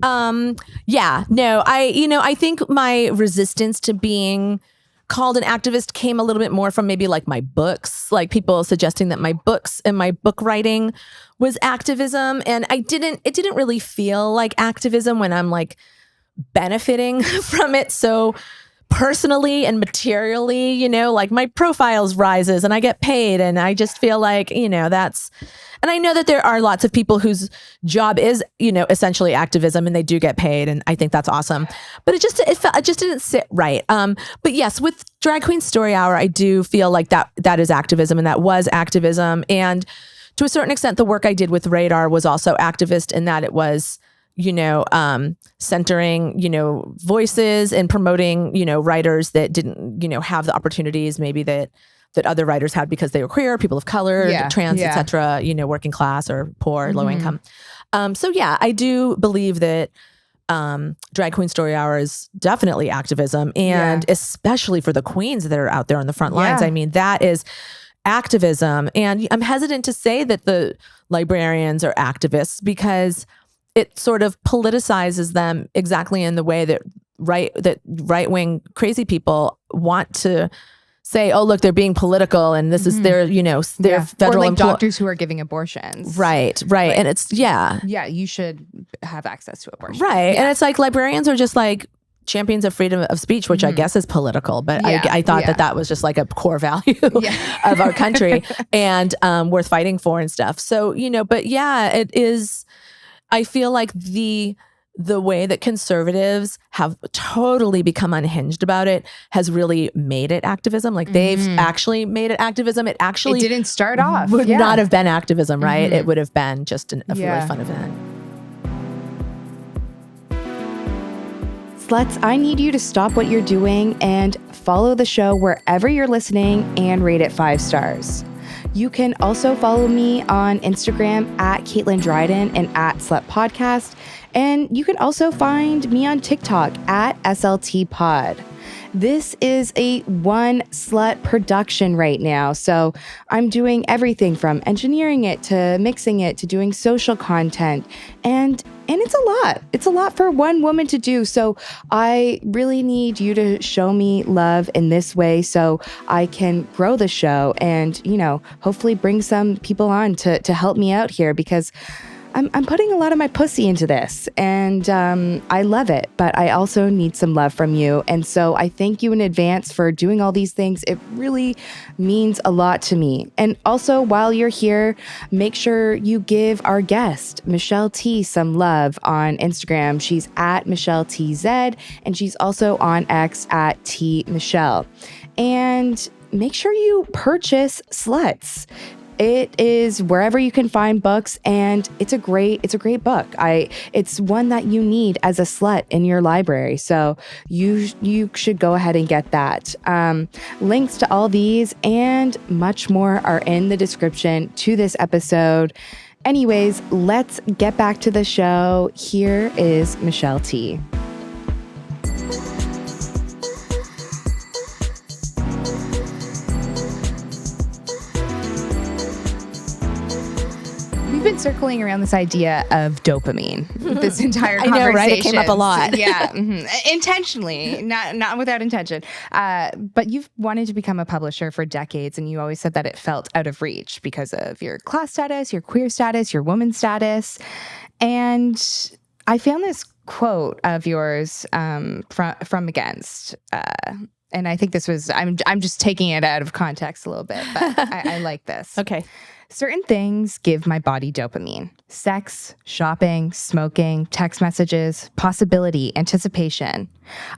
Speaker 2: I think my resistance to being called an activist came a little bit more from maybe like my books, like people suggesting that my books and my book writing was activism. And it didn't really feel like activism when I'm like benefiting from it so personally and materially, you know, like my profiles rises and I get paid, and I just feel like, you know, and I know that there are lots of people whose job is, you know, essentially activism, and they do get paid, and I think that's awesome. But it just didn't sit right. But yes, with Drag Queen Story Hour, I do feel like that is activism, and that was activism. And to a certain extent, the work I did with Radar was also activist in that it was, you know, centering, you know, voices and promoting, you know, writers that didn't, you know, have the opportunities maybe that other writers had because they were queer, people of color, trans, et cetera, you know, working class or poor, low income. So yeah, I do believe that Drag Queen Story Hour is definitely activism, and especially for the queens that are out there on the front lines. I mean, that is activism. And I'm hesitant to say that the librarians are activists because it sort of politicizes them exactly in the way that right-wing crazy people want to say, oh, look, they're being political and this is their, you know, their federal
Speaker 1: or like doctors who are giving abortions.
Speaker 2: Right. And it's,
Speaker 1: Yeah, you should have access to abortion.
Speaker 2: Right. And it's like librarians are just like champions of freedom of speech, which I guess is political, but I thought that was just like a core value of our country and worth fighting for and stuff. So, you know, but yeah, it is, I feel like the way that conservatives have totally become unhinged about it has really made it activism. Like they've actually made it activism. It didn't start off. Would not have been activism, right? It would have been just a really fun event.
Speaker 1: Sluts, I need you to stop what you're doing and follow the show wherever you're listening and rate it 5 stars. You can also follow me on Instagram at Caitlin Dryden and at Slut Podcast. And you can also find me on TikTok at SLT Pod. This is a one slut production right now. So I'm doing everything from engineering it to mixing it to doing social content. And it's a lot. It's a lot for one woman to do. So I really need you to show me love in this way so I can grow the show and, hopefully bring some people on to help me out here, because I'm putting a lot of my pussy into this, and I love it, but I also need some love from you. And so I thank you in advance for doing all these things. It really means a lot to me. And also, while you're here, make sure you give our guest, Michelle T, some love on Instagram. She's at Michelle TZ, and she's also on X at T Michelle. And make sure you purchase Sluts. It is wherever you can find books, and it's a great book. It's one that you need as a slut in your library. So you should go ahead and get that. Links to all these and much more are in the description to this episode. Anyways, let's get back to the show. Here is Michelle T. We've been circling around this idea of dopamine this entire conversation.
Speaker 2: I know, right? It came up a lot.
Speaker 1: Yeah, intentionally, not without intention. But you've wanted to become a publisher for decades, and you always said that it felt out of reach because of your class status, your queer status, your woman status. And I found this quote of yours from Against. And I think this was, I'm just taking it out of context a little bit, but I like this.
Speaker 2: Okay.
Speaker 1: Certain things give my body dopamine. Sex, shopping, smoking, text messages, possibility, anticipation.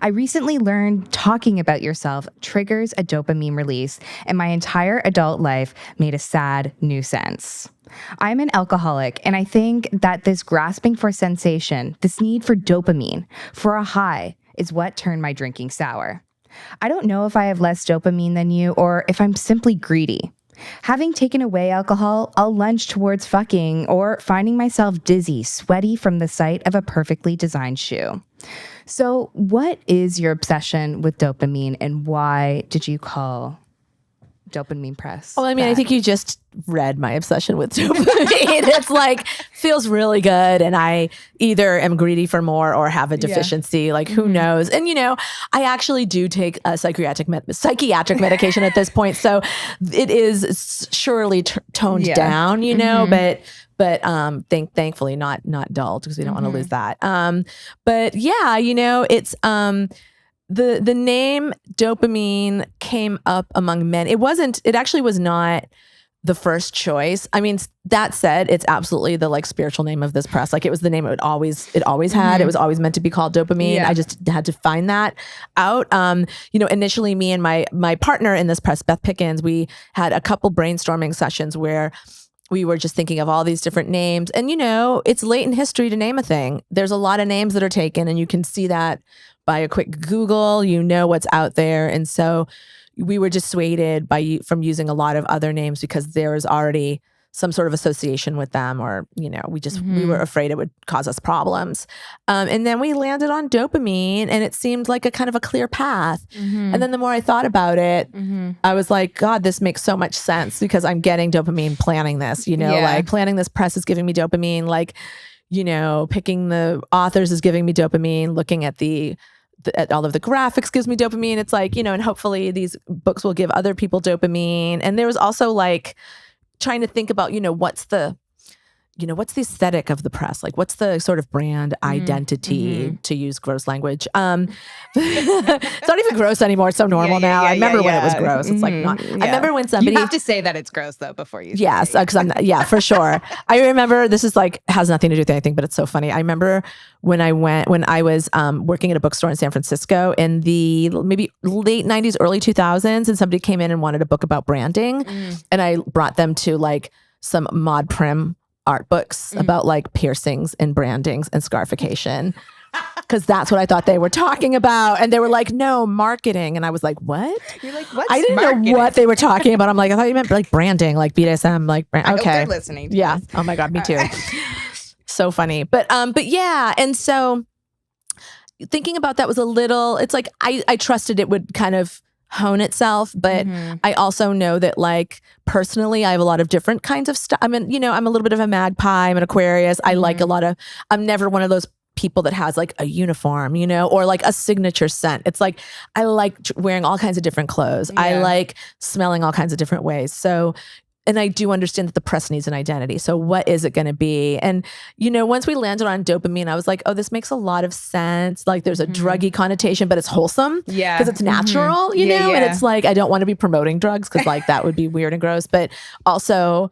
Speaker 1: I recently learned talking about yourself triggers a dopamine release, and my entire adult life made a sad new sense. I'm an alcoholic, and I think that this grasping for sensation, this need for dopamine, for a high, is what turned my drinking sour. I don't know if I have less dopamine than you or if I'm simply greedy. Having taken away alcohol, I'll lunge towards fucking or finding myself dizzy, sweaty from the sight of a perfectly designed shoe. So what is your obsession with dopamine, and why did you call Dopamine Press?
Speaker 2: Well, I mean, I think you just read my obsession with dopamine. It's like, feels really good. And I either am greedy for more or have a deficiency. Yeah. Like, who knows? And, I actually do take a psychiatric medication at this point. So it is surely toned down, but thankfully not dulled, because we don't want to lose that. But yeah, it's, the name dopamine came up among men. It actually was not the first choice. I mean, that said, it's absolutely the spiritual name of this press. Like, it was the name it always had. It was always meant to be called Dopamine. Yeah. I just had to find that out. Initially me and my partner in this press, Beth Pickens, we had a couple brainstorming sessions where we were just thinking of all these different names. And, it's late in history to name a thing. There's a lot of names that are taken, and you can see that by a quick Google, what's out there. And so we were dissuaded from using a lot of other names because there was already some sort of association with them, or, we were afraid it would cause us problems. And then we landed on dopamine, and it seemed like a kind of a clear path. And then the more I thought about it, I was like, God, this makes so much sense, because I'm getting dopamine planning this, like planning this press is giving me dopamine, picking the authors is giving me dopamine, looking at at all of the graphics gives me dopamine. It's like, and hopefully these books will give other people dopamine. And there was also trying to think about, what's the aesthetic of the press? Like, what's the sort of brand identity, to use gross language? It's not even gross anymore. It's so normal now. I remember when it was gross. It's like not. I remember when somebody.
Speaker 1: You have to say that it's gross though before you.
Speaker 2: Yes, because I'm not, for sure. I remember, this is has nothing to do with anything, but it's so funny. I remember when I was working at a bookstore in San Francisco in the maybe late 90s, early 2000s, and somebody came in and wanted a book about branding, and I brought them to some mod prim art books about piercings and brandings and scarification. Because that's what I thought they were talking about. And they were like, no, marketing. And I was like, what?
Speaker 1: You're like, what's
Speaker 2: I didn't
Speaker 1: marketing?
Speaker 2: know what they were talking about. I'm like, I thought you meant like branding, like BDSM, like brand.
Speaker 1: I hope
Speaker 2: Okay.
Speaker 1: they're listening to
Speaker 2: Yeah.
Speaker 1: this.
Speaker 2: Oh my God, me too. So funny. But yeah. And so thinking about that was a little, it's like, I trusted it would kind of hone itself, but I also know that like personally I have a lot of different kinds of stuff. I mean, you know, I'm a little bit of a magpie, I'm an Aquarius. I like a lot of, I'm never one of those people that has like a uniform, you know, or like a signature scent. It's like, I like wearing all kinds of different clothes.
Speaker 1: Yeah.
Speaker 2: I like smelling all kinds of different ways. So, and I do understand that the press needs an identity. So what is it going to be? And, you know, once we landed on dopamine, I was like, oh, this makes a lot of sense. Like there's a druggy connotation, but it's wholesome.
Speaker 1: Yeah.
Speaker 2: Because it's natural, you know?
Speaker 1: Yeah.
Speaker 2: And it's like, I don't want to be promoting drugs because like that would be weird and gross. But also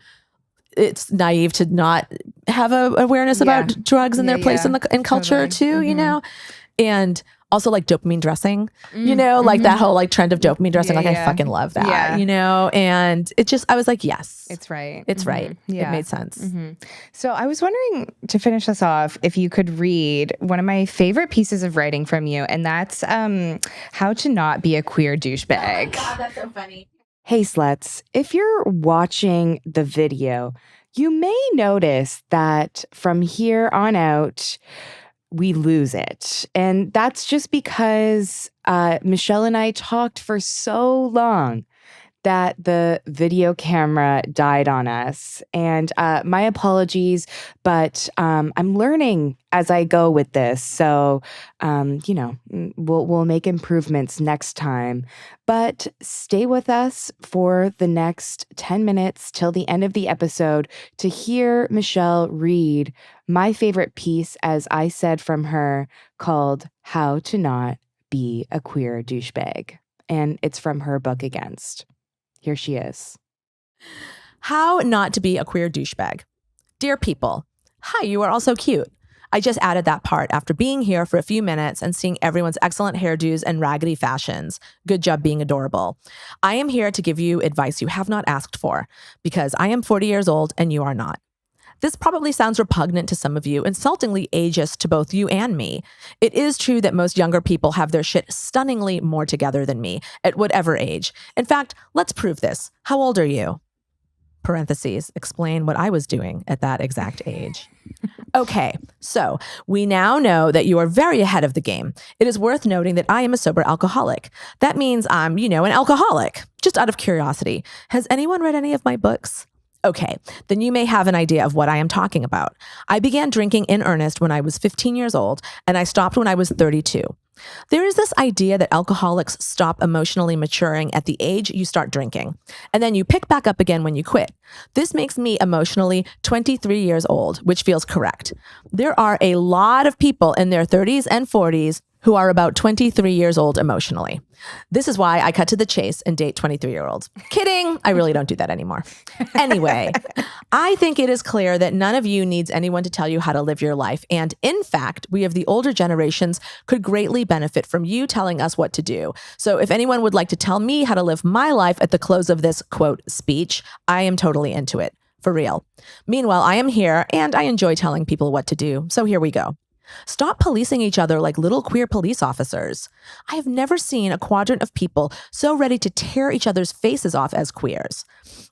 Speaker 2: it's naive to not have a awareness about drugs and their place in culture too, you know? And also like dopamine dressing, you know, like that whole like trend of dopamine dressing. Like I fucking love that, you know? And it just, I was like, yes,
Speaker 1: it's right.
Speaker 2: It's right.
Speaker 1: Yeah.
Speaker 2: It made sense.
Speaker 1: So I was wondering, to finish us off, if you could read one of my favorite pieces of writing from you, and that's How to Not Be a Queer Douchebag.
Speaker 2: Oh my God, that's so funny.
Speaker 1: Hey, sluts, if you're watching the video, you may notice that from here on out, we lose it. And that's just because Michelle and I talked for so long that the video camera died on us. And my apologies, but I'm learning as I go with this. So, you know, we'll make improvements next time. But stay with us for the next 10 minutes till the end of the episode to hear Michelle read my favorite piece, as I said from her, called How to Not Be a Queer Douchebag. And it's from her book, Against. Here she is.
Speaker 2: How not to be a queer douchebag. Dear people, hi, you are all so cute. I just added that part after being here for a few minutes and seeing everyone's excellent hairdos and raggedy fashions. Good job being adorable. I am here to give you advice you have not asked for, because I am 40 years old and you are not. This probably sounds repugnant to some of you, insultingly ageist to both you and me. It is true that most younger people have their shit stunningly more together than me, at whatever age. In fact, let's prove this. How old are you? Parentheses, explain what I was doing at that exact age. Okay, so we now know that you are very ahead of the game. It is worth noting that I am a sober alcoholic. That means I'm, you know, an alcoholic. Just out of curiosity, has anyone read any of my books? Okay, then you may have an idea of what I am talking about. I began drinking in earnest when I was 15 years old, and I stopped when I was 32. There is this idea that alcoholics stop emotionally maturing at the age you start drinking, and then you pick back up again when you quit. This makes me emotionally 23 years old, which feels correct. There are a lot of people in their 30s and 40s who are about 23 years old emotionally. This is why I cut to the chase and date 23-year-olds. Kidding. I really don't do that anymore. Anyway, I think it is clear that none of you needs anyone to tell you how to live your life. And in fact, we of the older generations could greatly benefit from you telling us what to do. So if anyone would like to tell me how to live my life at the close of this, quote, speech, I am totally into it. For real. Meanwhile, I am here and I enjoy telling people what to do. So here we go. Stop policing each other like little queer police officers. I have never seen a quadrant of people so ready to tear each other's faces off as queers.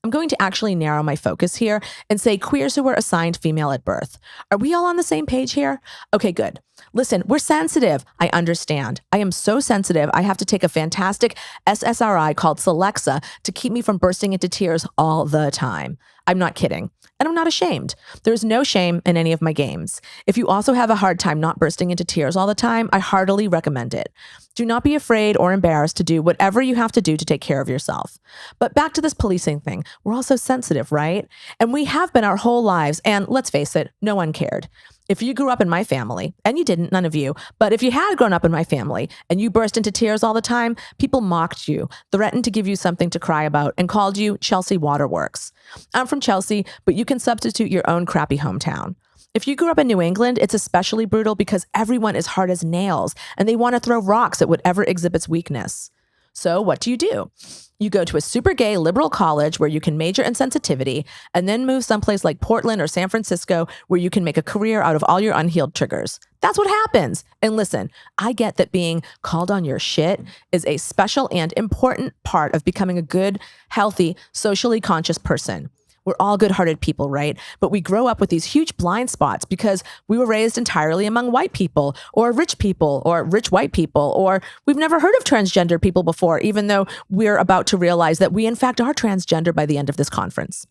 Speaker 2: I'm going to actually narrow my focus here and say queers who were assigned female at birth. Are we all on the same page here? Okay, good. Listen, we're sensitive. I understand. I am so sensitive, I have to take a fantastic SSRI called Celexa to keep me from bursting into tears all the time. I'm not kidding. And I'm not ashamed. There's no shame in any of my games. If you also have a hard time not bursting into tears all the time, I heartily recommend it. Do not be afraid or embarrassed to do whatever you have to do to take care of yourself. But back to this policing thing. We're all so sensitive, right? And we have been our whole lives, and let's face it, no one cared. If you grew up in my family, and you didn't, none of you, but if you had grown up in my family and you burst into tears all the time, people mocked you, threatened to give you something to cry about, and called you Chelsea Waterworks. I'm from Chelsea, but you can substitute your own crappy hometown. If you grew up in New England, it's especially brutal because everyone is hard as nails and they want to throw rocks at whatever exhibits weakness. So what do? You go to a super gay liberal college where you can major in sensitivity and then move someplace like Portland or San Francisco where you can make a career out of all your unhealed triggers. That's what happens. And listen, I get that being called on your shit is a special and important part of becoming a good, healthy, socially conscious person. We're all good-hearted people, right? But we grow up with these huge blind spots because we were raised entirely among white people or rich white people, or we've never heard of transgender people before, even though we're about to realize that we in fact are transgender by the end of this conference.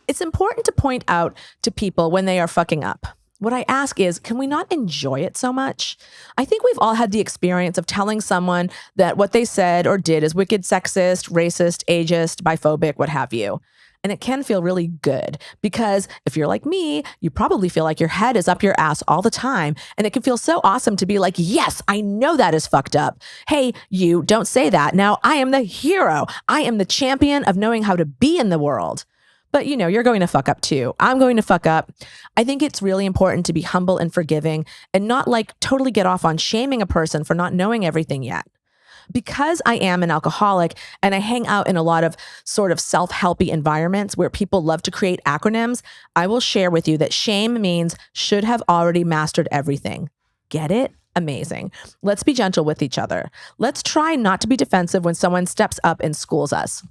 Speaker 2: It's important to point out to people when they are fucking up. What I ask is, can we not enjoy it so much? I think we've all had the experience of telling someone that what they said or did is wicked, sexist, racist, ageist, biphobic, what have you. And it can feel really good because if you're like me, you probably feel like your head is up your ass all the time. And it can feel so awesome to be like, yes, I know that is fucked up. Hey, you don't say that. Now I am the hero. I am the champion of knowing how to be in the world. But you're going to fuck up too. I'm going to fuck up. I think it's really important to be humble and forgiving and not like totally get off on shaming a person for not knowing everything yet. Because I am an alcoholic and I hang out in a lot of sort of self-helpy environments where people love to create acronyms, I will share with you that shame means should have already mastered everything. Get it? Amazing. Let's be gentle with each other. Let's try not to be defensive when someone steps up and schools us.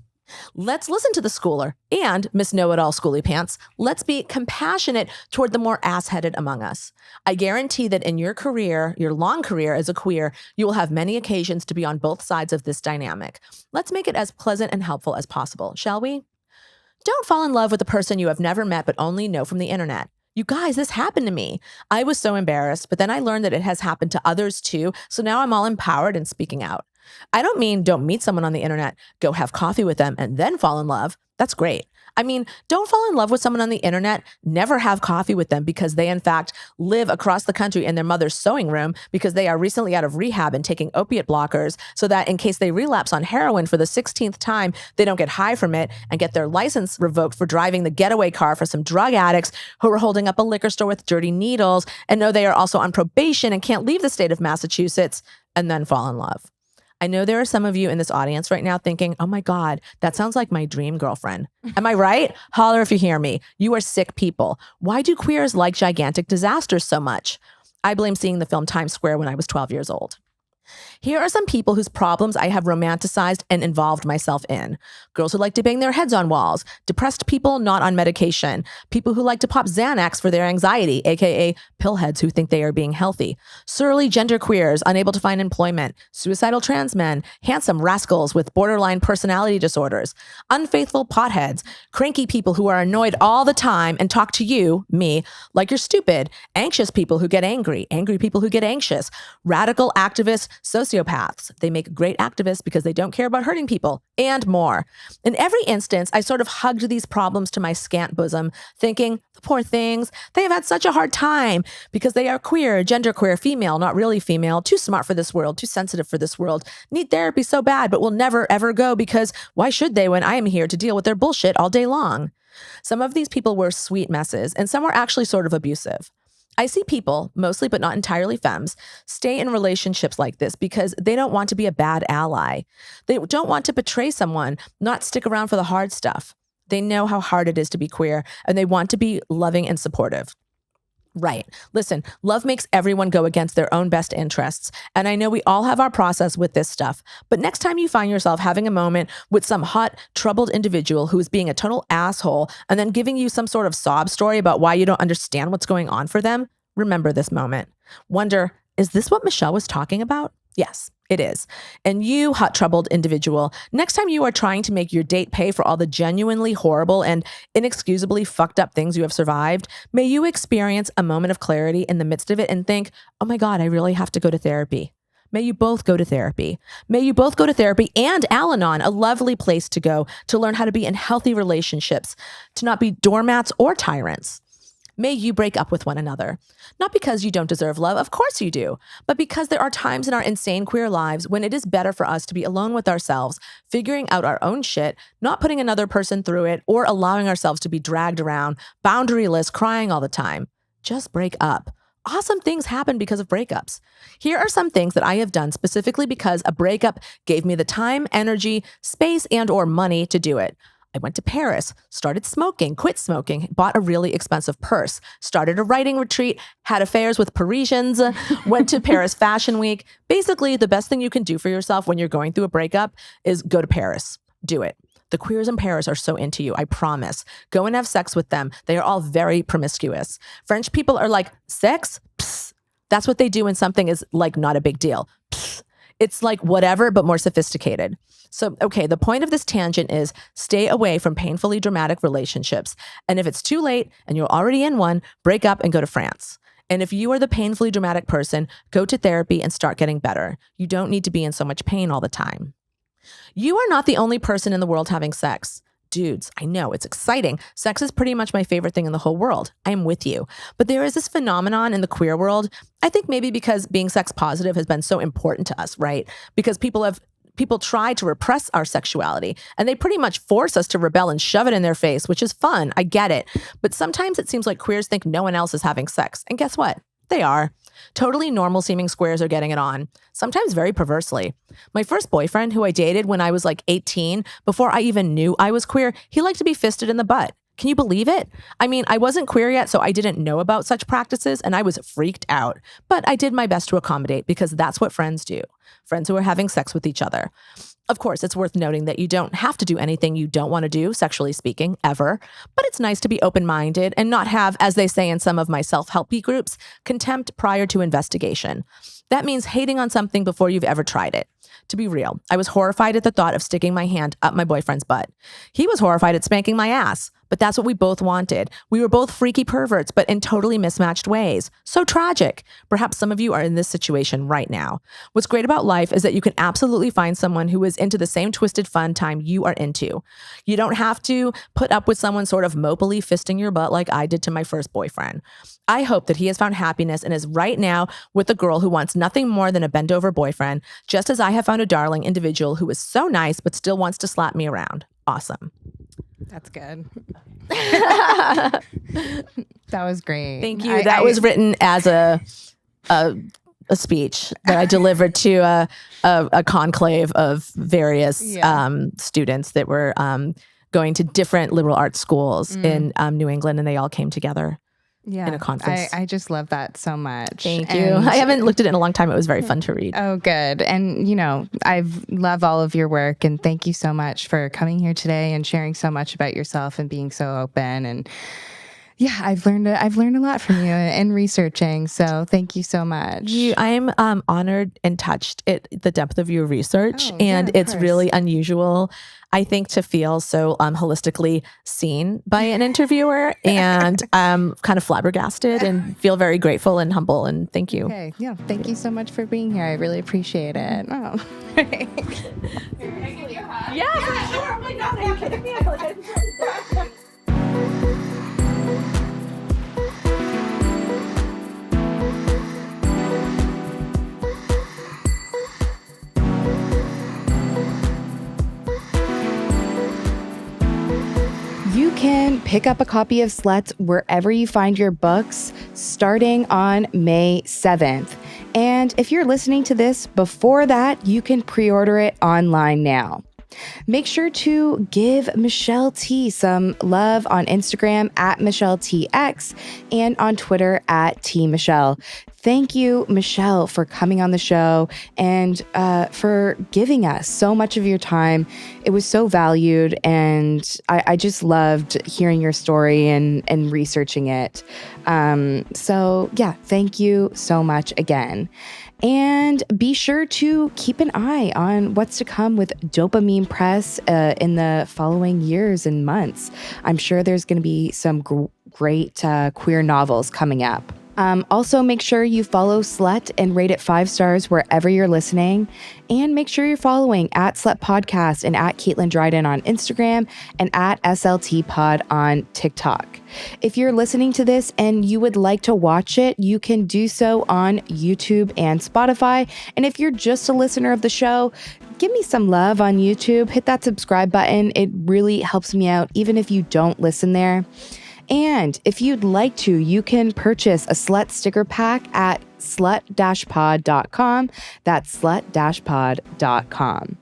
Speaker 2: Let's listen to the schooler and Miss Know-It-All Schooly Pants. Let's be compassionate toward the more ass-headed among us. I guarantee that in your career, your long career as a queer, you will have many occasions to be on both sides of this dynamic. Let's make it as pleasant and helpful as possible, shall we? Don't fall in love with a person you have never met but only know from the internet. You guys, this happened to me. I was so embarrassed, but then I learned that it has happened to others too, so now I'm all empowered and speaking out. I don't mean don't meet someone on the internet, go have coffee with them, and then fall in love. That's great. I mean, don't fall in love with someone on the internet, never have coffee with them because they in fact live across the country in their mother's sewing room because they are recently out of rehab and taking opiate blockers so that in case they relapse on heroin for the 16th time, they don't get high from it and get their license revoked for driving the getaway car for some drug addicts who are holding up a liquor store with dirty needles and know they are also on probation and can't leave the state of Massachusetts and then fall in love. I know there are some of you in this audience right now thinking, oh my God, that sounds like my dream girlfriend. Am I right? Holler if you hear me. You are sick people. Why do queers like gigantic disasters so much? I blame seeing the film Times Square when I was 12 years old. Here are some people whose problems I have romanticized and involved myself in. Girls who like to bang their heads on walls, depressed people not on medication, people who like to pop Xanax for their anxiety, aka pillheads who think they are being healthy, surly genderqueers unable to find employment, suicidal trans men, handsome rascals with borderline personality disorders, unfaithful potheads, cranky people who are annoyed all the time and talk to you, me, like you're stupid, anxious people who get angry people who get anxious, radical activists, sociopaths. They make great activists because they don't care about hurting people, and more. In every instance, I sort of hugged these problems to my scant bosom, thinking, the poor things, they have had such a hard time because they are queer, genderqueer, female, not really female, too smart for this world, too sensitive for this world, need therapy so bad, but will never ever go because why should they when I am here to deal with their bullshit all day long? Some of these people were sweet messes, and some were actually sort of abusive. I see people, mostly but not entirely femmes, stay in relationships like this because they don't want to be a bad ally. They don't want to betray someone, not stick around for the hard stuff. They know how hard it is to be queer, and they want to be loving and supportive. Right. Listen, love makes everyone go against their own best interests. And I know we all have our process with this stuff. But next time you find yourself having a moment with some hot, troubled individual who is being a total asshole and then giving you some sort of sob story about why you don't understand what's going on for them, remember this moment. Wonder, is this what Michelle was talking about? Yes, it is. And you, hot, troubled individual, next time you are trying to make your date pay for all the genuinely horrible and inexcusably fucked up things you have survived, may you experience a moment of clarity in the midst of it and think, oh my God, I really have to go to therapy. May you both go to therapy. May you both go to therapy and Al-Anon, a lovely place to go to learn how to be in healthy relationships, to not be doormats or tyrants. May you break up with one another. Not because you don't deserve love, of course you do, but because there are times in our insane queer lives when it is better for us to be alone with ourselves, figuring out our own shit, not putting another person through it, or allowing ourselves to be dragged around, boundaryless, crying all the time. Just break up. awesome things happen because of breakups. Here are some things that I have done specifically because a breakup gave me the time, energy, space, and or money to do it. I went to Paris, started smoking, quit smoking, bought a really expensive purse, started a writing retreat, had affairs with Parisians, went to Paris Fashion Week. Basically, the best thing you can do for yourself when you're going through a breakup is go to Paris. Do it. The queers in Paris are so into you, I promise. Go and have sex with them. They are all very promiscuous. French people are like, sex? Psst. That's what they do when something is like not a big deal. Psst. It's like whatever, but more sophisticated. So, okay, the point of this tangent is stay away from painfully dramatic relationships. And if it's too late and you're already in one, break up and go to France. And if you are the painfully dramatic person, go to therapy and start getting better. You don't need to be in so much pain all the time. You are not the only person in the world having sex. Dudes, I know, it's exciting. Sex is pretty much my favorite thing in the whole world. I am with you. But there is this phenomenon in the queer world, I think maybe because being sex positive has been so important to us, right? Because people try to repress our sexuality and they pretty much force us to rebel and shove it in their face, which is fun. I get it. But sometimes it seems like queers think no one else is having sex. And guess what? They are. Totally normal seeming squares are getting it on, sometimes very perversely. My first boyfriend, who I dated when I was like 18, before I even knew I was queer, he liked to be fisted in the butt. Can you believe it? I mean, I wasn't queer yet, so I didn't know about such practices and I was freaked out. But I did my best to accommodate because that's what friends do. Friends who are having sex with each other. Of course, it's worth noting that you don't have to do anything you don't want to do, sexually speaking, ever. But it's nice to be open-minded and not have, as they say in some of my self-helpy groups, contempt prior to investigation. That means hating on something before you've ever tried it. To be real, I was horrified at the thought of sticking my hand up my boyfriend's butt. He was horrified at spanking my ass, but that's what we both wanted. We were both freaky perverts, but in totally mismatched ways. So tragic. Perhaps some of you are in this situation right now. What's great about life is that you can absolutely find someone who is into the same twisted fun time you are into. You don't have to put up with someone sort of mopily fisting your butt like I did to my first boyfriend. I hope that he has found happiness and is right now with a girl who wants nothing more than a bent-over boyfriend, just as I have found a darling individual who is so nice but still wants to slap me around. Awesome.
Speaker 1: That's good. That was great.
Speaker 2: Thank you. That was written as a speech that I delivered to a conclave of various students that were going to different liberal arts schools in New England, and they all came together. Yeah, in a conference.
Speaker 1: I just love that so much.
Speaker 2: Thank you. I haven't looked at it in a long time. It was very fun to read.
Speaker 1: Oh, good. And, you know, I love all of your work. And thank you so much for coming here today and sharing so much about yourself and being so open. And yeah, I've learned a lot from you and researching. So thank you so much.
Speaker 2: I'm honored and touched at the depth of your research. And it's really unusual, I think, to feel so holistically seen by an interviewer. And I'm kind of flabbergasted and feel very grateful and humble. And thank you.
Speaker 1: Okay. Yeah. Thank you so much for being here. I really appreciate it. Oh.
Speaker 2: Yeah, for sure. Oh my God, are you kidding me? I feel like I didn't.
Speaker 1: You can pick up a copy of Sluts wherever you find your books starting on May 7th. And if you're listening to this before that, you can pre-order it online now. Make sure to give Michelle T some love on Instagram at MichelleTX and on Twitter at TMichelle. Thank you, Michelle, for coming on the show and for giving us so much of your time. It was so valued, and I just loved hearing your story and researching it. So yeah, thank you so much again. And be sure to keep an eye on what's to come with Dopamine Press in the following years and months. I'm sure there's going to be some great queer novels coming up. Also, make sure you follow Slut and rate it 5 stars wherever you're listening. And make sure you're following at Slut Podcast and at Caitlin Dryden on Instagram and at SLT Pod on TikTok. If you're listening to this and you would like to watch it, you can do so on YouTube and Spotify. And if you're just a listener of the show, give me some love on YouTube. Hit that subscribe button. It really helps me out, even if you don't listen there. And if you'd like to, you can purchase a Slut sticker pack at slut-pod.com. That's slut-pod.com.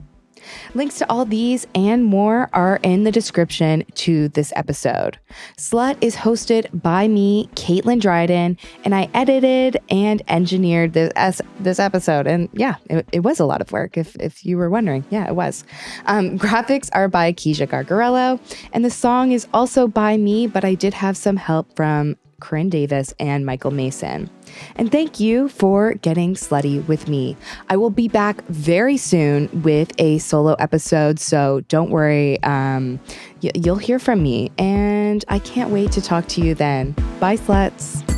Speaker 1: Links to all these and more are in the description to this episode. Slut is hosted by me, Caitlin Dryden, and I edited and engineered this episode. And yeah, it was a lot of work, if you were wondering. Yeah, it was. Graphics are by Keisha Gargarello, and the song is also by me, but I did have some help from Corinne Davis and Michael Mason. And thank you for getting slutty with me. I will be back very soon with a solo episode, so don't worry. You'll hear from me, and I can't wait to talk to you then. Bye, sluts.